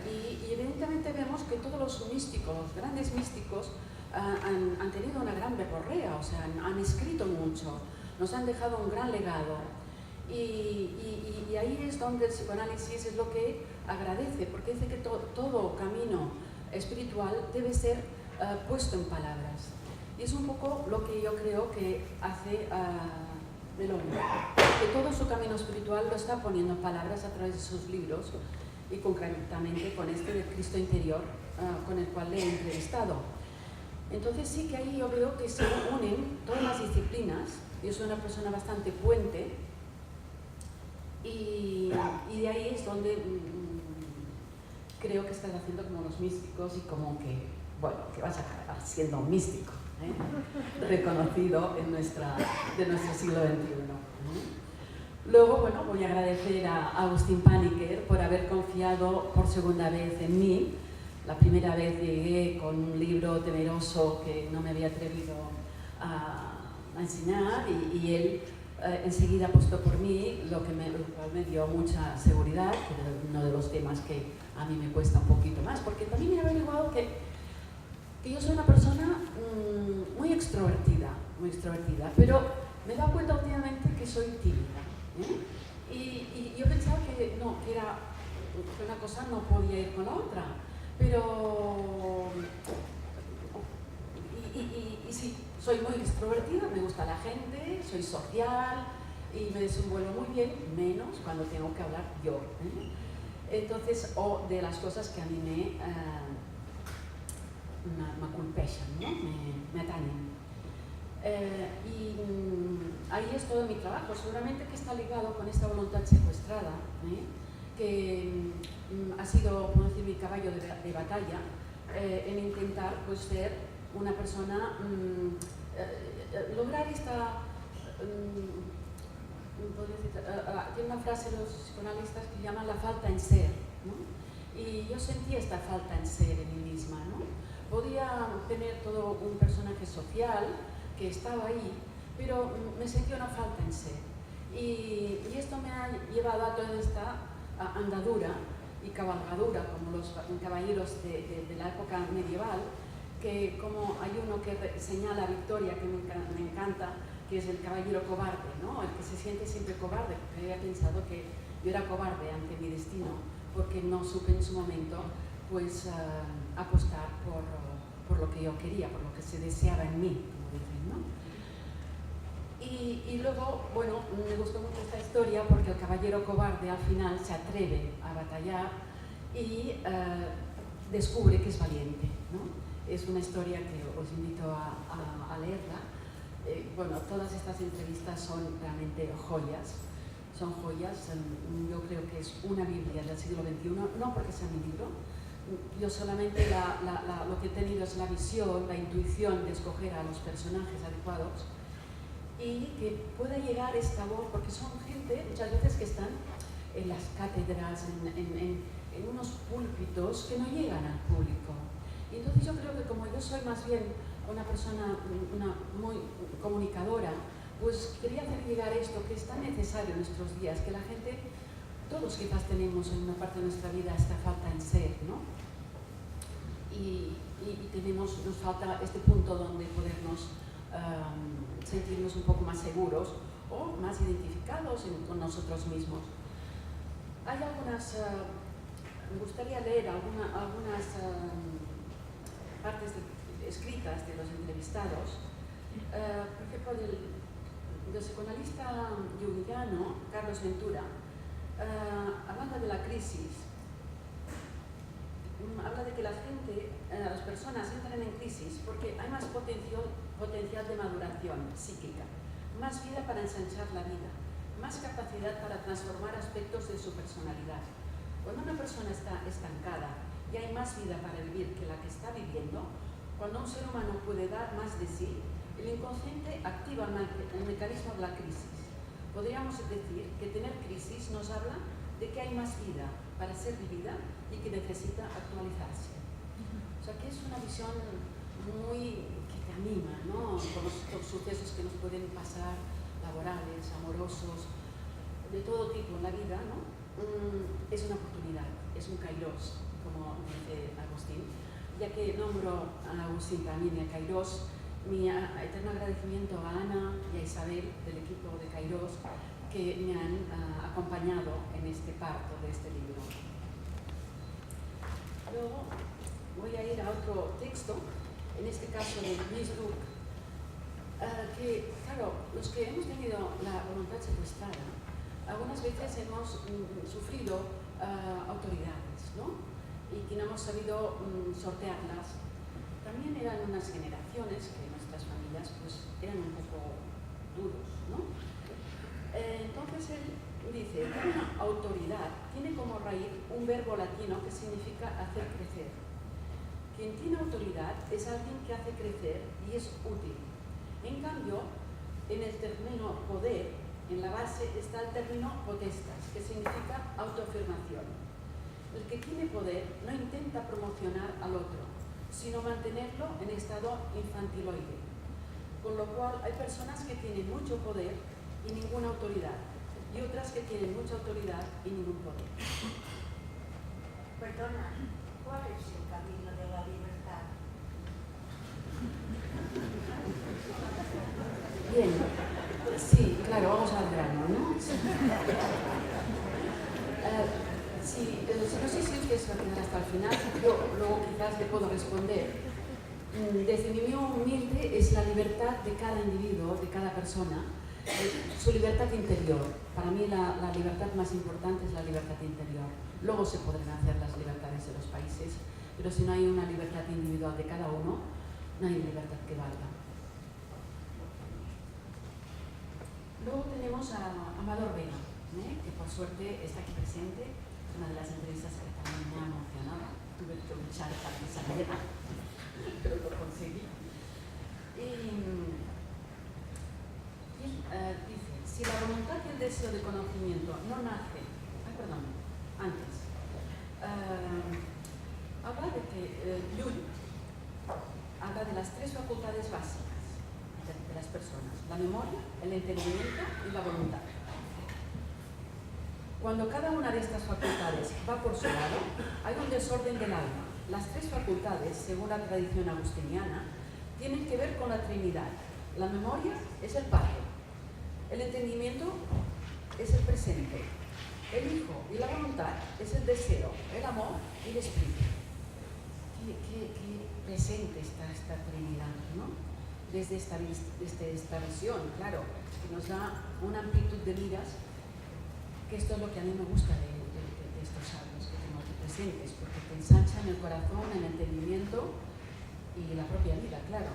Y evidentemente vemos que todos los místicos, los grandes místicos, han tenido una gran verborrea, o sea, han escrito mucho, nos han dejado un gran legado. Y ahí es donde el psicoanálisis es lo que agradece, porque dice que todo camino espiritual debe ser puesto en palabras. Y es un poco lo que yo creo que hace Meloni, que todo su camino espiritual lo está poniendo en palabras a través de sus libros, y concretamente con este de Cristo Interior, con el cual le he entrevistado. Entonces sí que ahí yo veo que se unen todas las disciplinas. Yo soy una persona bastante puente, y de ahí es donde creo que estás haciendo como los místicos, y como que, bueno, que vas a acabar siendo un místico, ¿eh? Reconocido de nuestro siglo XXI. Luego, bueno, voy a agradecer a Agustín Paniker por haber confiado por segunda vez en mí. La primera vez llegué con un libro temeroso que no me había atrevido a enseñar, y él enseguida apostó por mí, lo cual me dio mucha seguridad, que es uno de los temas que a mí me cuesta un poquito más, porque también he averiguado que yo soy una persona muy extrovertida, pero me he dado cuenta últimamente que soy tímida, ¿eh? Y yo pensaba que no, que una cosa no podía ir con la otra, pero y sí, soy muy extrovertida, me gusta la gente, soy social y me desenvuelvo muy bien, menos cuando tengo que hablar yo, ¿eh? Entonces, o de las cosas que a mí me culpechan, ¿no? me atañen. Ahí es todo mi trabajo, seguramente que está ligado con esta voluntad secuestrada, que ha sido, como decir, mi caballo de batalla, en intentar pues, ser una persona, lograr esta, tiene una frase de los psicoanalistas que llaman la falta en ser, ¿no? Y yo sentí esta falta en ser en mí misma, ¿no? Podía tener todo un personaje social que estaba ahí, pero me sentía una falta en ser. Y esto me ha llevado a toda esta andadura y cabalgadura, como los caballeros de la época medieval, que como hay uno que señala a Victoria, que me encanta, que es el caballero cobarde, ¿no? El que se siente siempre cobarde, porque había pensado que yo era cobarde ante mi destino, porque no supe en su momento pues, apostar por lo que yo quería, por lo que se deseaba en mí, como dicen, ¿no? Y luego, bueno, me gustó mucho esta historia porque el caballero cobarde al final se atreve a batallar y descubre que es valiente, ¿no? Es una historia que os invito a leerla. Bueno, todas estas entrevistas son realmente joyas, son joyas. Yo creo que es una Biblia del siglo XXI, no porque sea mi libro. Yo solamente lo que he tenido es la visión, la intuición de escoger a los personajes adecuados y que pueda llegar esta voz, porque son gente muchas veces que están en las cátedras, en unos púlpitos que no llegan al público. Y entonces yo creo que como yo soy más bien una persona muy comunicadora, pues quería hacer llegar esto que es tan necesario en nuestros días, que la gente, todos quizás tenemos en una parte de nuestra vida esta falta en ser, ¿no? Y nos falta este punto donde podernos sentirnos un poco más seguros o más identificados con nosotros mismos. Hay algunas, me gustaría leer algunas partes escritas de los entrevistados, por ejemplo, del psicoanalista junguiano Carlos Ventura, hablando de la crisis. Habla de que las personas entran en crisis porque hay más potencial de maduración psíquica, más vida para ensanchar la vida, más capacidad para transformar aspectos de su personalidad. Cuando una persona está estancada y hay más vida para vivir que la que está viviendo, cuando un ser humano puede dar más de sí, el inconsciente activa el mecanismo de la crisis. Podríamos decir que tener crisis nos habla de que hay más vida para ser vivida y que necesita actualizarse. O sea, que es una visión muy que te anima, ¿no? Con los sucesos que nos pueden pasar, laborales, amorosos, de todo tipo en la vida, ¿no? Es una oportunidad, es un kairos, como dice Agustín. Ya que nombro a Agustín también y a Kairos, mi eterno agradecimiento a Ana y a Isabel del equipo de Kairos que me han acompañado en este parto de este libro. Luego voy a ir a otro texto, en este caso de Louise Duc, que, claro, los que hemos tenido la voluntad secuestrada, algunas veces hemos sufrido autoridades, ¿no? Y que no hemos sabido sortearlas. También eran unas generaciones que nuestras familias pues, eran un poco duros, ¿no? Entonces él dice que una autoridad tiene como raíz un verbo latino que significa hacer crecer. Quien tiene autoridad es alguien que hace crecer y es útil. En cambio, en el término poder, en la base está el término potestas, que significa autoafirmación. El que tiene poder no intenta promocionar al otro, sino mantenerlo en estado infantiloide. Con lo cual hay personas que tienen mucho poder y ninguna autoridad, y otras que tienen mucha autoridad y ningún poder. Perdona, ¿cuál es el camino de la libertad? Bien, sí, claro, vamos al grano, ¿no? No sé si ustedes se van a quedar hasta el final, yo luego quizás le puedo responder. Desde mi opinión humilde es la libertad de cada individuo, de cada persona, su libertad interior. Para mí la libertad más importante es la libertad interior. Luego se podrán hacer las libertades de los países, pero si no hay una libertad individual de cada uno, no hay libertad que valga. Luego tenemos a Amador Vega, que por suerte está aquí presente, una de las entrevistas que también me ha emocionado. Tuve que luchar para que saliera, pero lo conseguí. Dice, si la voluntad y el deseo de conocimiento no nace, antes, habla de que Llull habla de las tres facultades básicas de las personas: la memoria, el entendimiento y la voluntad. Cuando cada una de estas facultades va por su lado, hay un desorden del alma. Las tres facultades, según la tradición agustiniana, tienen que ver con la Trinidad. La memoria es el Padre, el entendimiento es el presente, el Hijo y la voluntad es el deseo, el amor y el espíritu. Qué presente está esta Trinidad, ¿no? Desde esta visión, claro, que nos da una amplitud de miras, que esto es lo que a mí me gusta de estos sabios que tengo aquí presentes, porque te ensanchan el corazón, el entendimiento y la propia vida, claro.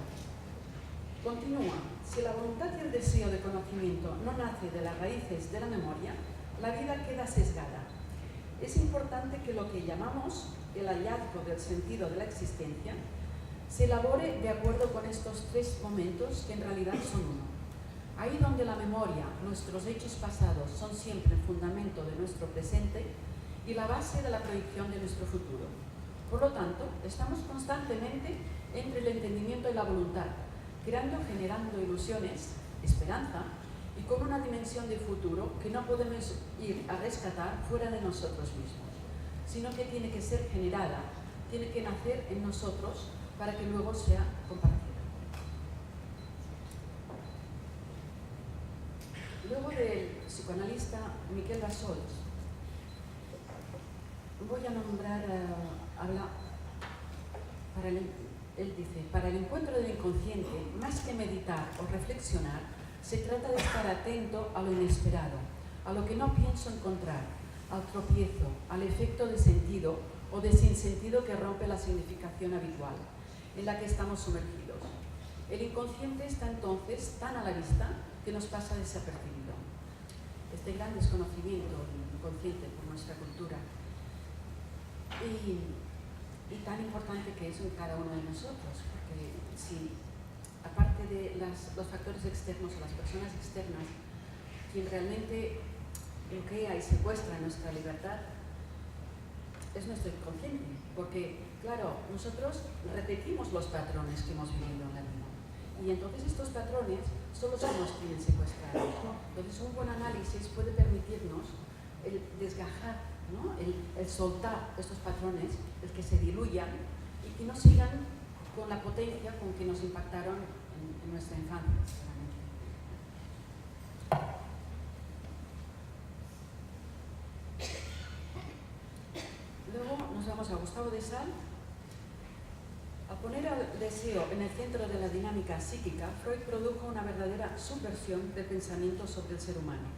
Continúa, si la voluntad y el deseo de conocimiento no nace de las raíces de la memoria, la vida queda sesgada. Es importante que lo que llamamos el hallazgo del sentido de la existencia se elabore de acuerdo con estos tres momentos que en realidad son uno. Ahí donde la memoria, nuestros hechos pasados, son siempre el fundamento de nuestro presente y la base de la proyección de nuestro futuro. Por lo tanto, estamos constantemente entre el entendimiento y la voluntad, generando ilusiones, esperanza y con una dimensión de futuro que no podemos ir a rescatar fuera de nosotros mismos, sino que tiene que ser generada, tiene que nacer en nosotros para que luego sea compartida. Luego del psicoanalista Miquel Bassols, voy a nombrar, él dice, para el encuentro del inconsciente, más que meditar o reflexionar, se trata de estar atento a lo inesperado, a lo que no pienso encontrar, al tropiezo, al efecto de sentido o de sinsentido que rompe la significación habitual en la que estamos sumergidos. El inconsciente está entonces tan a la vista que nos pasa desapercibido. Este gran desconocimiento del inconsciente por nuestra cultura y tan importante que es en cada uno de nosotros, porque si aparte de los factores externos o las personas externas, quien realmente bloquea y secuestra nuestra libertad es nuestro inconsciente, porque claro, nosotros repetimos los patrones que hemos vivido en la vida y entonces estos patrones son los que nos tienen secuestrados. Entonces un buen análisis puede permitirnos el desgajar, ¿no? el soltar estos patrones, el que se diluyan y que no sigan con la potencia con que nos impactaron en nuestra infancia, seguramente. Luego nos vamos a Gustavo de Sal. Al poner al deseo en el centro de la dinámica psíquica, Freud produjo una verdadera subversión del pensamiento sobre el ser humano.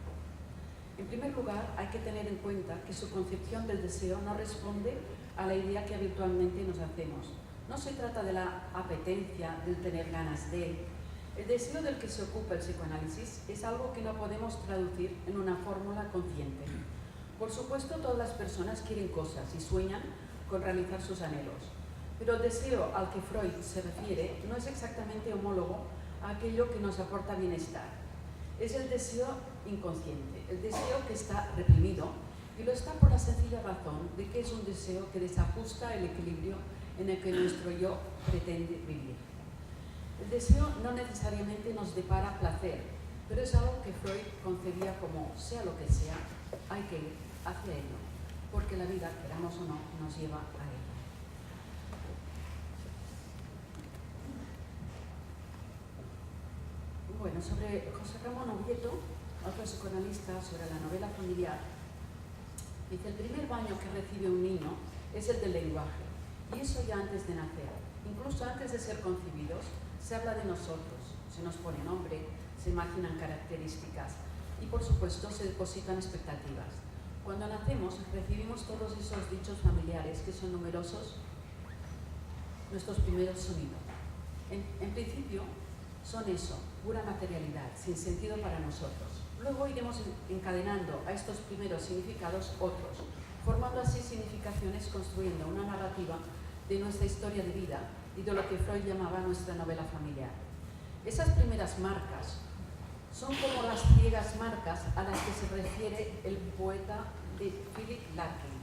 En primer lugar, hay que tener en cuenta que su concepción del deseo no responde a la idea que habitualmente nos hacemos. No se trata de la apetencia, del tener ganas de. El deseo del que se ocupa el psicoanálisis es algo que no podemos traducir en una fórmula consciente. Por supuesto, todas las personas quieren cosas y sueñan con realizar sus anhelos, pero el deseo al que Freud se refiere no es exactamente homólogo a aquello que nos aporta bienestar. Es el deseo inconsciente, el deseo que está reprimido, y lo está por la sencilla razón de que es un deseo que desajusta el equilibrio en el que nuestro yo pretende vivir. El deseo no necesariamente nos depara placer, pero es algo que Freud concebía como, sea lo que sea, hay que ir hacia ello, porque la vida, queramos o no, nos lleva a ello. Bueno, sobre José Ramón Oviedo, otro psicoanalista, sobre la novela familiar, dice: el primer baño que recibe un niño es el del lenguaje, y eso ya antes de nacer. Incluso antes de ser concebidos, se habla de nosotros, se nos pone nombre, se imaginan características y, por supuesto, se depositan expectativas. Cuando nacemos, recibimos todos esos dichos familiares, que son numerosos, nuestros primeros sonidos. En principio, son eso, pura materialidad, sin sentido para nosotros. Luego iremos encadenando a estos primeros significados otros, formando así significaciones, construyendo una narrativa de nuestra historia de vida y de lo que Freud llamaba nuestra novela familiar. Esas primeras marcas son como las ciegas marcas a las que se refiere el poeta de Philip Larkin,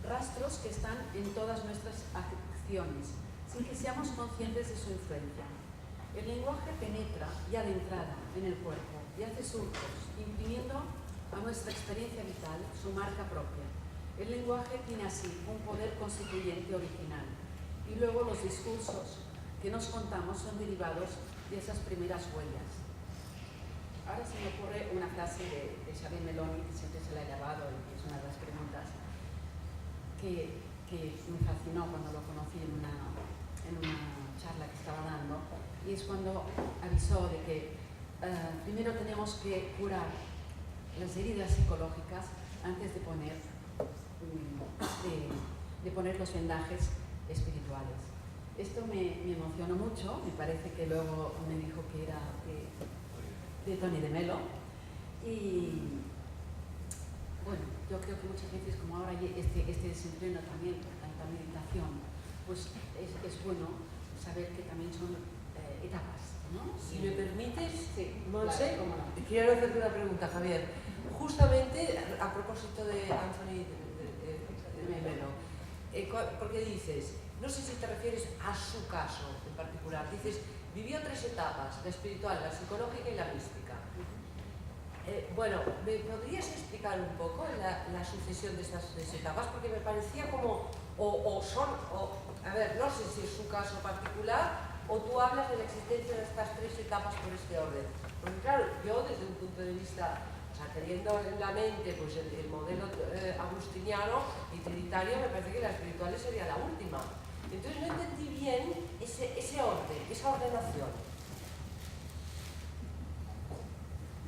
rastros que están en todas nuestras acciones, sin que seamos conscientes de su influencia. El lenguaje penetra ya de entrada en el cuerpo y hace surcos, imprimiendo a nuestra experiencia vital su marca propia. El lenguaje tiene así un poder constituyente original, y luego los discursos que nos contamos son derivados de esas primeras huellas. Ahora se me ocurre una frase de Xavier Meloni, que siempre se la he llevado y que es una de las preguntas, que me fascinó cuando lo conocí en una charla que estaba dando, y es cuando avisó de que primero tenemos que curar las heridas psicológicas antes de poner los vendajes espirituales. Esto me emocionó mucho, me parece que luego me dijo que era de Tony de Melo, y bueno, yo creo que muchas veces, como ahora hay este desentrenamiento, tanta meditación, pues es bueno saber que también son etapas, ¿no? Si me permites, sí, Monse, claro, cómo no. quiero hacerte una pregunta, Javier. Justamente a propósito de Anthony de Melo, porque dices, no sé si te refieres a su caso en particular, dices, vivió 3 etapas, la espiritual, la psicológica y la mística. Bueno, ¿me podrías explicar un poco la sucesión de estas 3 etapas? Porque me parecía como, a ver, no sé si es su caso particular o tú hablas de la existencia de estas 3 etapas por este orden. Porque claro, yo desde un punto de vista, o sea, teniendo en la mente pues, el modelo agustiniano y trinitario, me parece que la espiritual sería la última. Entonces no entendí bien ese orden, esa ordenación.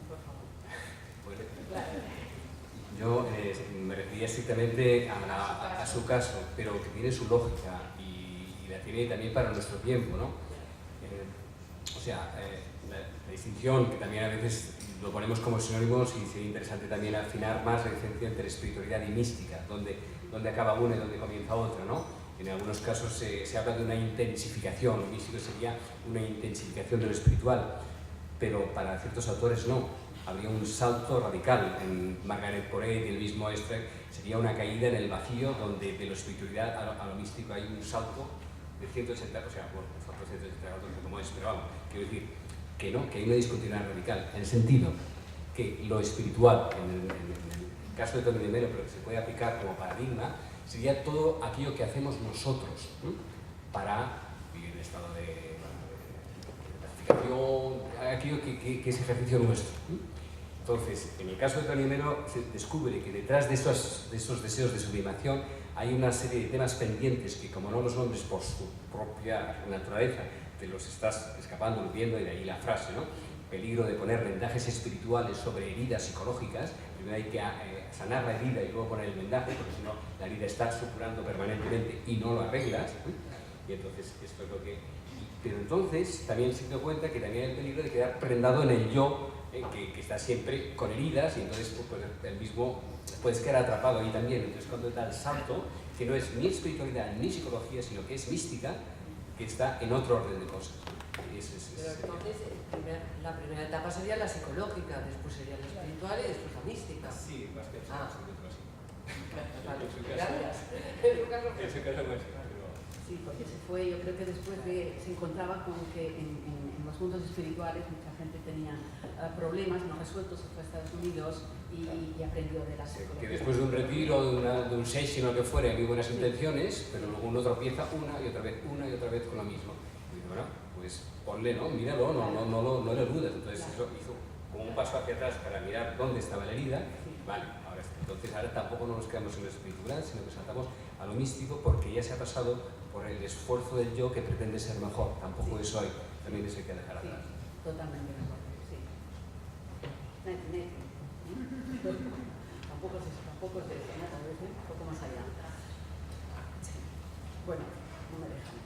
Por favor. Yo me refería estrictamente a su caso, pero que tiene su lógica y la tiene también para nuestro tiempo, ¿no? La distinción, que también a veces lo ponemos como sinónimos, y sería interesante también afinar más la diferencia entre espiritualidad y mística, donde acaba una y donde comienza otra, ¿no? En algunos casos se habla de una intensificación, lo místico sería una intensificación de lo espiritual, pero para ciertos autores no. Habría un salto radical. En Margaret Poré y el mismo Esther sería una caída en el vacío, donde de la espiritualidad a lo místico hay un salto de 180, o sea, bueno, un salto de 180 grados como es, pero vamos, quiero decir que no, que hay una discontinuidad radical, en el sentido que lo espiritual, en el caso de Tony de Melo, pero que se puede aplicar como paradigma, sería todo aquello que hacemos nosotros, ¿no? Para vivir en estado de pacificación, aquello que es ejercicio nuestro, ¿no? Entonces, en el caso de Tony de Melo, se descubre que detrás de esos deseos de sublimación hay una serie de temas pendientes que, como no los nombres por su propia naturaleza, te los estás escapando, viendo, y de ahí la frase, ¿no? Peligro de poner vendajes espirituales sobre heridas psicológicas. Primero hay que sanar la herida y luego poner el vendaje, porque si no la herida está supurando permanentemente y no lo arreglas, ¿eh? Y entonces esto es lo que... Pero entonces también se dio cuenta que también hay el peligro de quedar prendado en el yo, que está siempre con heridas, y entonces pues, el mismo puedes quedar atrapado ahí también. Entonces cuando da el salto, que no es ni espiritualidad ni psicología, sino que es mística, que está en otro orden de cosas. Pero entonces la primera etapa sería la psicológica, después sería la espiritual y después la mística. Sí, más que eso, Ah. así. Vale, gracias. En su caso no es, pero... Sí, Sí, porque se fue, yo creo que después se encontraba con que en los mundos espirituales mucha gente tenía problemas no resueltos, se fue a Estados Unidos y aprendió de la psicología. Que después de un retiro, de un session o lo que fuera, hay buenas intenciones, pero luego uno tropieza una y otra vez con lo mismo. Y digo, bueno, pues ponle, ¿no? Míralo, no lo eludes. Entonces eso hizo como un paso hacia atrás para mirar dónde estaba la herida. Vale, entonces ahora tampoco no nos quedamos en lo espiritual, sino que saltamos a lo místico, porque ya se ha pasado por el esfuerzo del yo que pretende ser mejor. Tampoco eso hay, también eso hay que dejar atrás. Totalmente de acuerdo, sí. Tampoco es eso, ¿no? A veces un poco más allá. Sí. Bueno, no me dejan.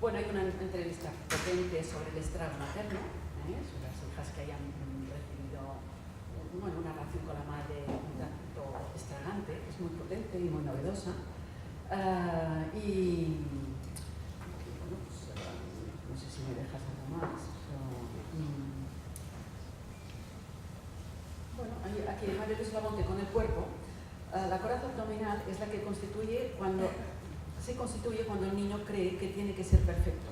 Bueno, hay una entrevista potente sobre el estrago materno, sobre las hijas que hayan recibido una relación con la madre un tanto estragante, es muy potente y muy novedosa. Y bueno, pues, no sé si me dejas algo más. Bueno, aquí María Luisa Labonte con el cuerpo. La coraza abdominal es la que se constituye cuando el niño cree que tiene que ser perfecto,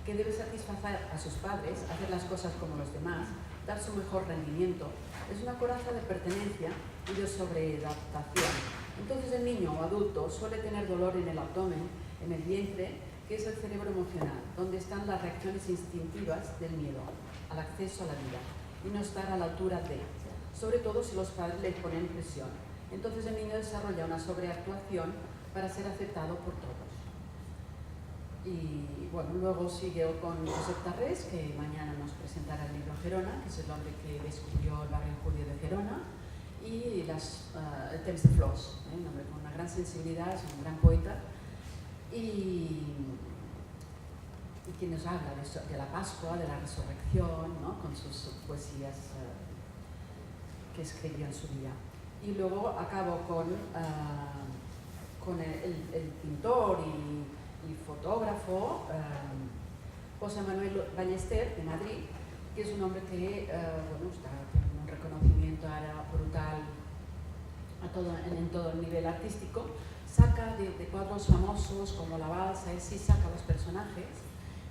que debe satisfacer a sus padres, hacer las cosas como los demás, dar su mejor rendimiento. Es una coraza de pertenencia y de sobreadaptación. Entonces el niño o adulto suele tener dolor en el abdomen, en el vientre, que es el cerebro emocional, donde están las reacciones instintivas del miedo al acceso a la vida y no estar a la altura de, sobre todo si los padres le ponen presión. Entonces el niño desarrolla una sobreactuación para ser aceptado por todos. Y bueno, luego siguió con Josep Tarrés, que mañana nos presentará el libro Gerona, que es el hombre que descubrió el barrio judío de Gerona, y el Temps de Flors, un hombre con una gran sensibilidad, es un gran poeta, y quien nos habla de la Pascua, de la resurrección, ¿no? Con sus poesías que escribió en su día. Y luego acabo con el pintor y fotógrafo José Manuel Ballester, de Madrid, que es un hombre que está teniendo un reconocimiento ahora brutal en todo el nivel artístico. Saca de cuadros famosos como La Balsa, él sí saca los personajes,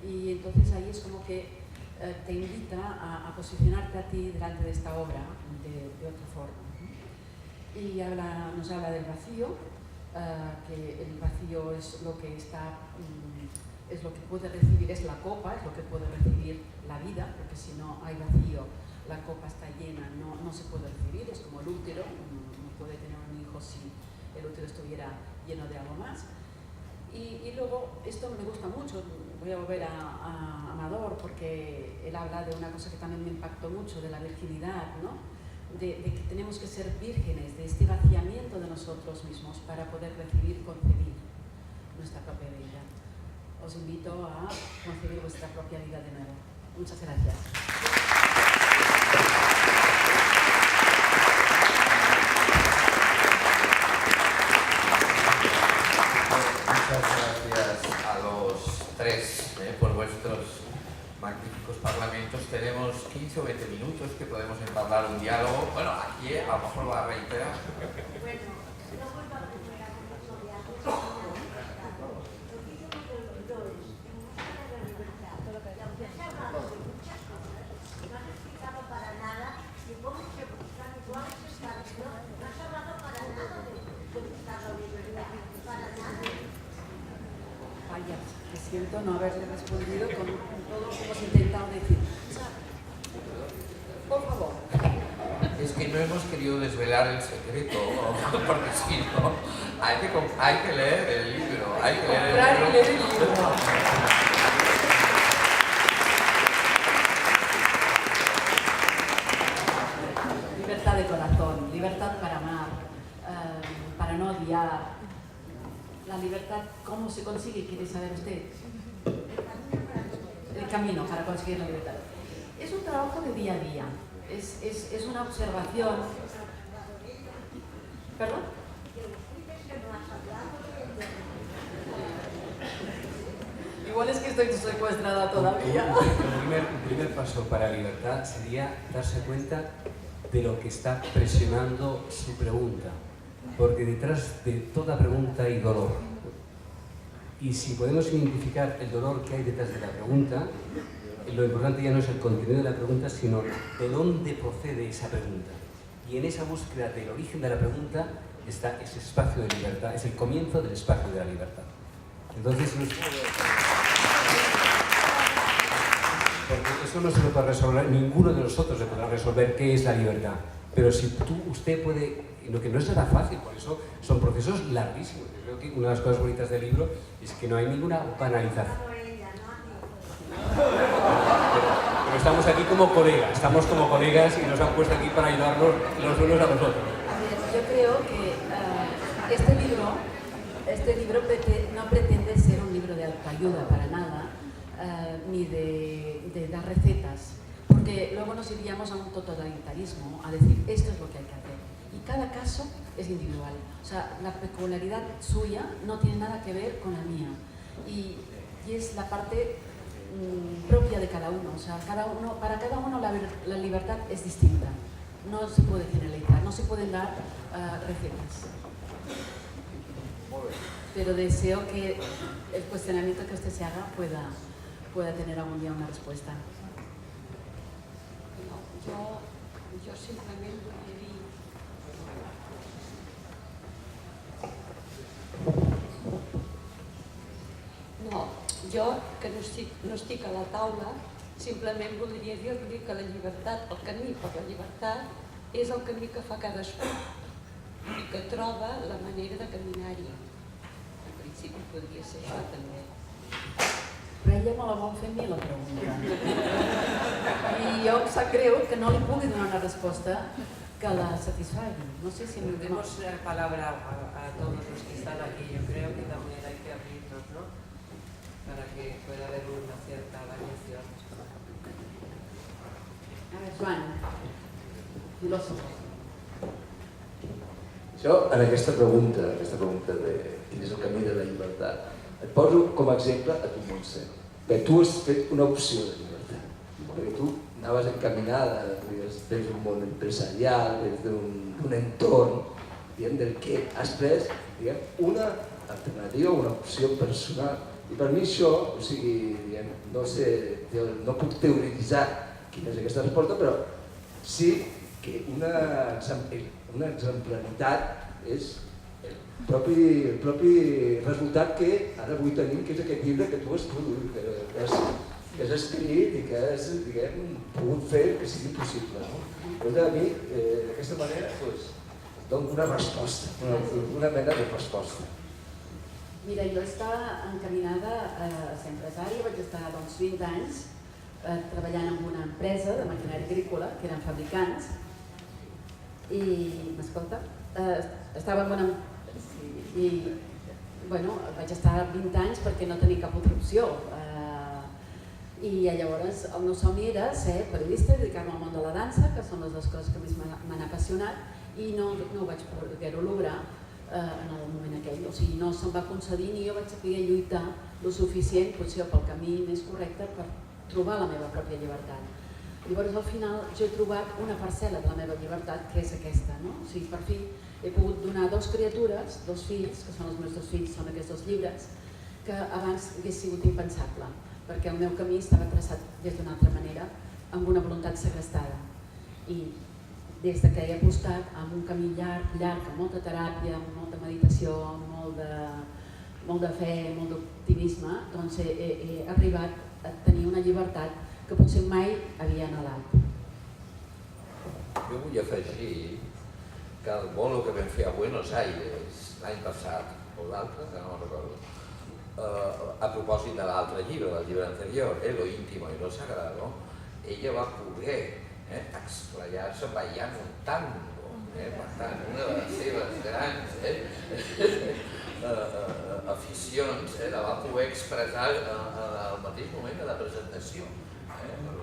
y entonces ahí es como que te invita a posicionarte a ti delante de esta obra de otra forma. Y nos habla del vacío, que el vacío es lo que es lo que puede recibir, es la copa, es lo que puede recibir la vida, porque si no hay vacío, la copa está llena, no se puede recibir, es como el útero, no puede tener un hijo si el útero estuviera lleno de algo más. Y luego, esto me gusta mucho, voy a volver a Amador, porque él habla de una cosa que también me impactó mucho, de la virginidad, ¿no? De que tenemos que ser vírgenes, de este vaciamiento de nosotros mismos para poder recibir, concebir nuestra propia vida. Os invito a concebir vuestra propia vida de nuevo. Muchas gracias. Muchas gracias a los tres por vuestros magníficos parlamentos. Tenemos 15 o 20 minutos que podemos entablar un diálogo. Bueno, aquí a lo mejor lo va a reiterar. Bueno, no vuelvo a primera convocatoria. Lo que hicimos los doctores en busca de la libertad. Y aunque se ha hablado de muchas cosas, no has explicado para nada ni cómo se busca ni cuál es el camino. No has hablado para nada de buscar la libertad. Para nada. Vaya, me siento no haberle respondido con todo lo que hemos intentado decir. Por favor. Es que no hemos querido desvelar el secreto, porque si no, hay que leer el libro. Hay que leer el libro. Libertad de corazón, libertad para amar, para no odiar. La libertad, ¿cómo se consigue? ¿Quiere saber usted? El camino para conseguir la libertad. Es un trabajo de día a día, es una observación. ¿Perdón? Igual es que estoy secuestrada todavía. El primer paso para la libertad sería darse cuenta de lo que está presionando su pregunta, porque detrás de toda pregunta hay dolor. Y si podemos identificar el dolor que hay detrás de la pregunta, lo importante ya no es el contenido de la pregunta, sino de dónde procede esa pregunta. Y en esa búsqueda del origen de la pregunta está ese espacio de libertad, es el comienzo del espacio de la libertad. Entonces, porque eso no se lo puede resolver, ninguno de nosotros le podrá resolver qué es la libertad. Pero si usted puede, lo que no es nada fácil, por eso son procesos larguísimos. Yo creo que una de las cosas bonitas del libro es que no hay ninguna banalización. Pero estamos aquí como colegas, y nos han puesto aquí para ayudarnos los unos a los otros. A ver, yo creo que este libro no pretende ser un libro de autoayuda para nada, ni de dar recetas, porque luego nos iríamos a un totalitarismo, a decir esto es lo que hay que hacer. Y cada caso es individual. O sea, la peculiaridad suya no tiene nada que ver con la mía. Y es la parte propia de cada uno. O sea, para cada uno la libertad es distinta. No se puede generalizar, no se pueden dar recetas. Pero deseo que el cuestionamiento que usted se haga pueda tener algún día una respuesta. Jo simplement volia dir jo que no estic a la taula, simplement voldria dir-li que la llibertat, el camí per la llibertat és el camí que fa cadascú i que troba la manera de caminar-hi. En principi podria ser això també. Però ella me la vol fer a mi, la pregunta. I jo em sap greu que no li pugui donar una resposta que la satisfagui. No sé si... Demos palabra a todos los que están aquí. Yo creo que también hay que abrirnos, ¿no? Para que pueda haber una cierta variación. A ver, Joan, filòsof. Jo, en aquesta pregunta de quin és el camí de la llibertat, et poso com a exemple a tu, Montse, que tu has fet una opció de llibertat, perquè tu anaves encaminada, des d'un món empresarial, des d'un entorn, del que has pres una alternativa, una opció personal. I per mi això, o sigui, no sé, no puc teoritzar quina és aquesta resposta, però sí que una exemplaritat és el propi resultat que ara avui tenim, que és aquest llibre que tu has produït, que has escrit i que has pogut fer que sigui possible. Doncs a mi, d'aquesta manera, dono una resposta, una mena de resposta. Mira, jo estava encaminada a ser empresària, vaig estar 20 anys treballant en una empresa de maquinària agrícola, que eren fabricants, i, m'escolta, estava en una... I, bueno, vaig estar 20 anys perquè no tenia cap altra opció. I llavors el meu somni era ser periodista i dedicar-me al món de la dansa, que són les dues coses que més m'han apassionat, i no ho vaig poder-ho lograr en el moment aquell. O sigui, no se'm va concedir ni jo vaig saber lluitar lo suficient, potser pel camí més correcte, per trobar la meva pròpia llibertat. Llavors, al final, jo he trobat una parcel·la de la meva llibertat, que és aquesta, no? O sigui, per fi he pogut donar 2 criatures, 2 fills, que són els meus 2 fills, són aquests 2 llibres, que abans hagués sigut impensable, perquè el meu camí estava traçat des d'una altra manera, amb una voluntat segrestada. I des que he apostat en un camí llarg, amb molta teràpia, amb molta meditació, amb molt de fe, molt d'optimisme, doncs he arribat a tenir una llibertat que potser mai havia anhelat. Jo vull afegir que el bolo que vam fer a Buenos Aires l'any passat, o l'altre, que no me'n recordo, a propòsit de l'altre llibre, del llibre anterior, Lo íntimo y lo sagrado, ella va poder explayar-se ballant un tango. Per tant, una de les seves grans aficions la va poder expressar al mateix moment de la presentació.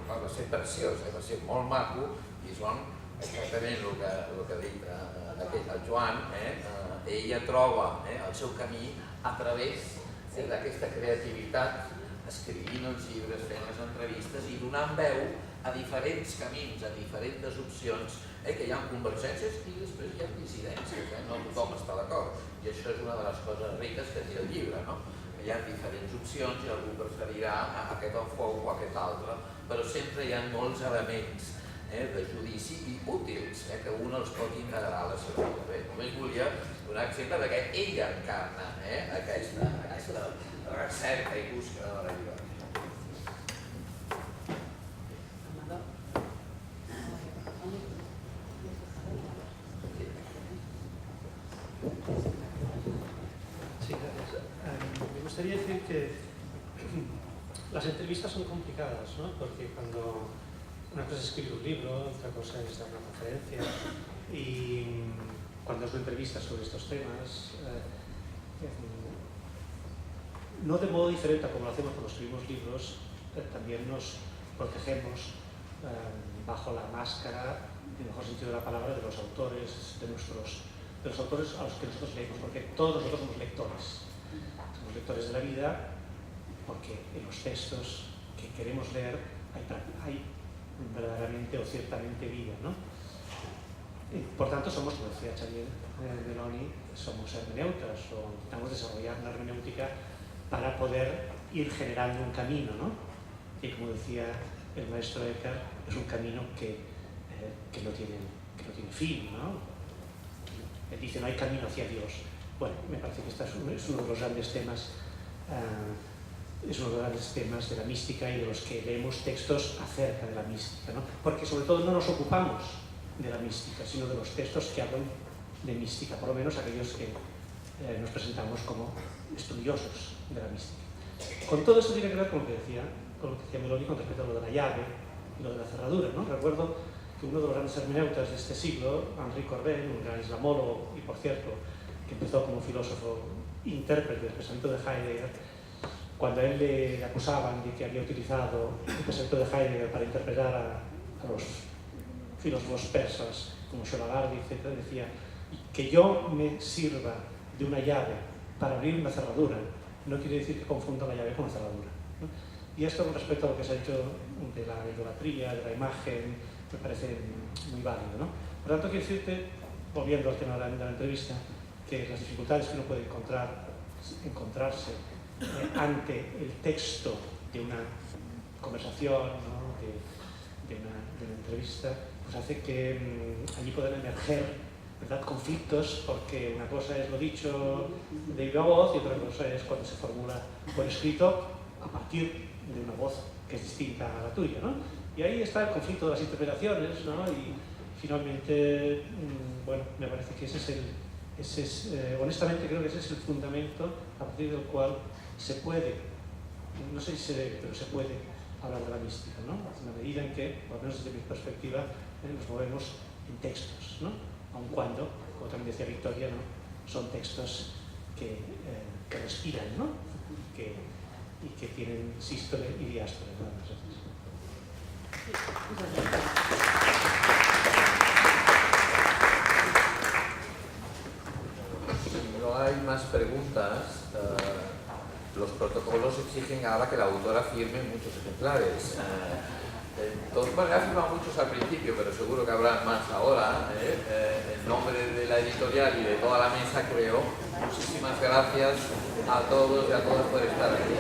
Va ser preciós, va ser molt maco i són exactament el que ha dit el Joan. Ella troba el seu camí a través d'aquesta creativitat, escrivint els llibres, fent les entrevistes i donant veu a diferents camins, a diferents opcions, que hi ha convergències i després hi ha dissidències, no tothom està d'acord. I això és una de les coses riques que té el llibre, Hi ha diferents opcions i algú preferirà aquest enfoc o aquest altre, però sempre hi ha molts elements de judici i útils, que un els pot integrar a la seva vida. Bé, només volia donar exemple de que ella encarna aquesta recerca i busca de la llibertat. Sí, gracias. Me gustaría decir que las entrevistas son complicadas, ¿no? Porque cuando una cosa es escribir un libro, otra cosa es dar una conferencia, y cuando es una entrevista sobre estos temas, no de modo diferente a como lo hacemos cuando escribimos libros, también nos protegemos bajo la máscara, en el mejor sentido de la palabra, de los autores, de los autores a los que nosotros leemos, porque todos nosotros somos lectores de la vida, porque en los textos que queremos leer hay verdaderamente o ciertamente vida, ¿no? Por tanto, somos, como decía Xavier Meloni, somos hermeneutas, o intentamos desarrollar una hermenéutica para poder ir generando un camino, ¿no? Y como decía el maestro Eckhart, es un camino que no tiene fin, ¿no? Él dice, no hay camino hacia Dios. Bueno, me parece que este es uno de los grandes temas de la mística y de los que leemos textos acerca de la mística, ¿no? Porque sobre todo no nos ocupamos de la mística, sino de los textos que hablan de mística, por lo menos aquellos que nos presentamos como estudiosos de la mística. Con todo esto tiene que ver con lo que decía Meloni con respecto a lo de la llave y lo de la cerradura, ¿no? Recuerdo que uno de los grandes hermeneutas de este siglo, Henri Corbin, un gran islamólogo y, por cierto, que empezó como filósofo intérprete del pensamiento de Heidegger, cuando a él le acusaban de que había utilizado el pensamiento de Heidegger para interpretar a los filósofos persas como Sholagardi, etc., decía que yo me sirva de una llave para abrir una cerradura no quiere decir que confunda la llave con la cerradura, ¿no? Y esto con respecto a lo que se ha dicho de la idolatría, de la imagen, me parece muy válido, ¿no? Por tanto, quiero decirte, volviendo al tema de la entrevista, que las dificultades que uno puede encontrarse ante el texto de una conversación, ¿no? de una entrevista, pues hace que allí puedan emerger, ¿verdad?, conflictos, porque una cosa es lo dicho de viva voz y otra cosa es cuando se formula por escrito a partir de una voz que es distinta a la tuya, ¿no? Y ahí está el conflicto de las interpretaciones, ¿no? Y finalmente, bueno, me parece que honestamente creo que ese es el fundamento a partir del cual se puede, no sé si se debe, pero se puede hablar de la mística, ¿no? En la medida en que, por lo menos desde mi perspectiva, nos movemos en textos, ¿no? Aun cuando, como también decía Victoria, ¿no?, son textos que respiran, ¿no? Y que tienen sístole y diástole, ¿no? Si no hay más preguntas, los protocolos exigen ahora que la autora firme muchos ejemplares. Bueno, ha firmado muchos al principio, pero seguro que habrá más ahora. En nombre de la editorial y de toda la mesa, creo, muchísimas gracias a todos y a todas por estar aquí.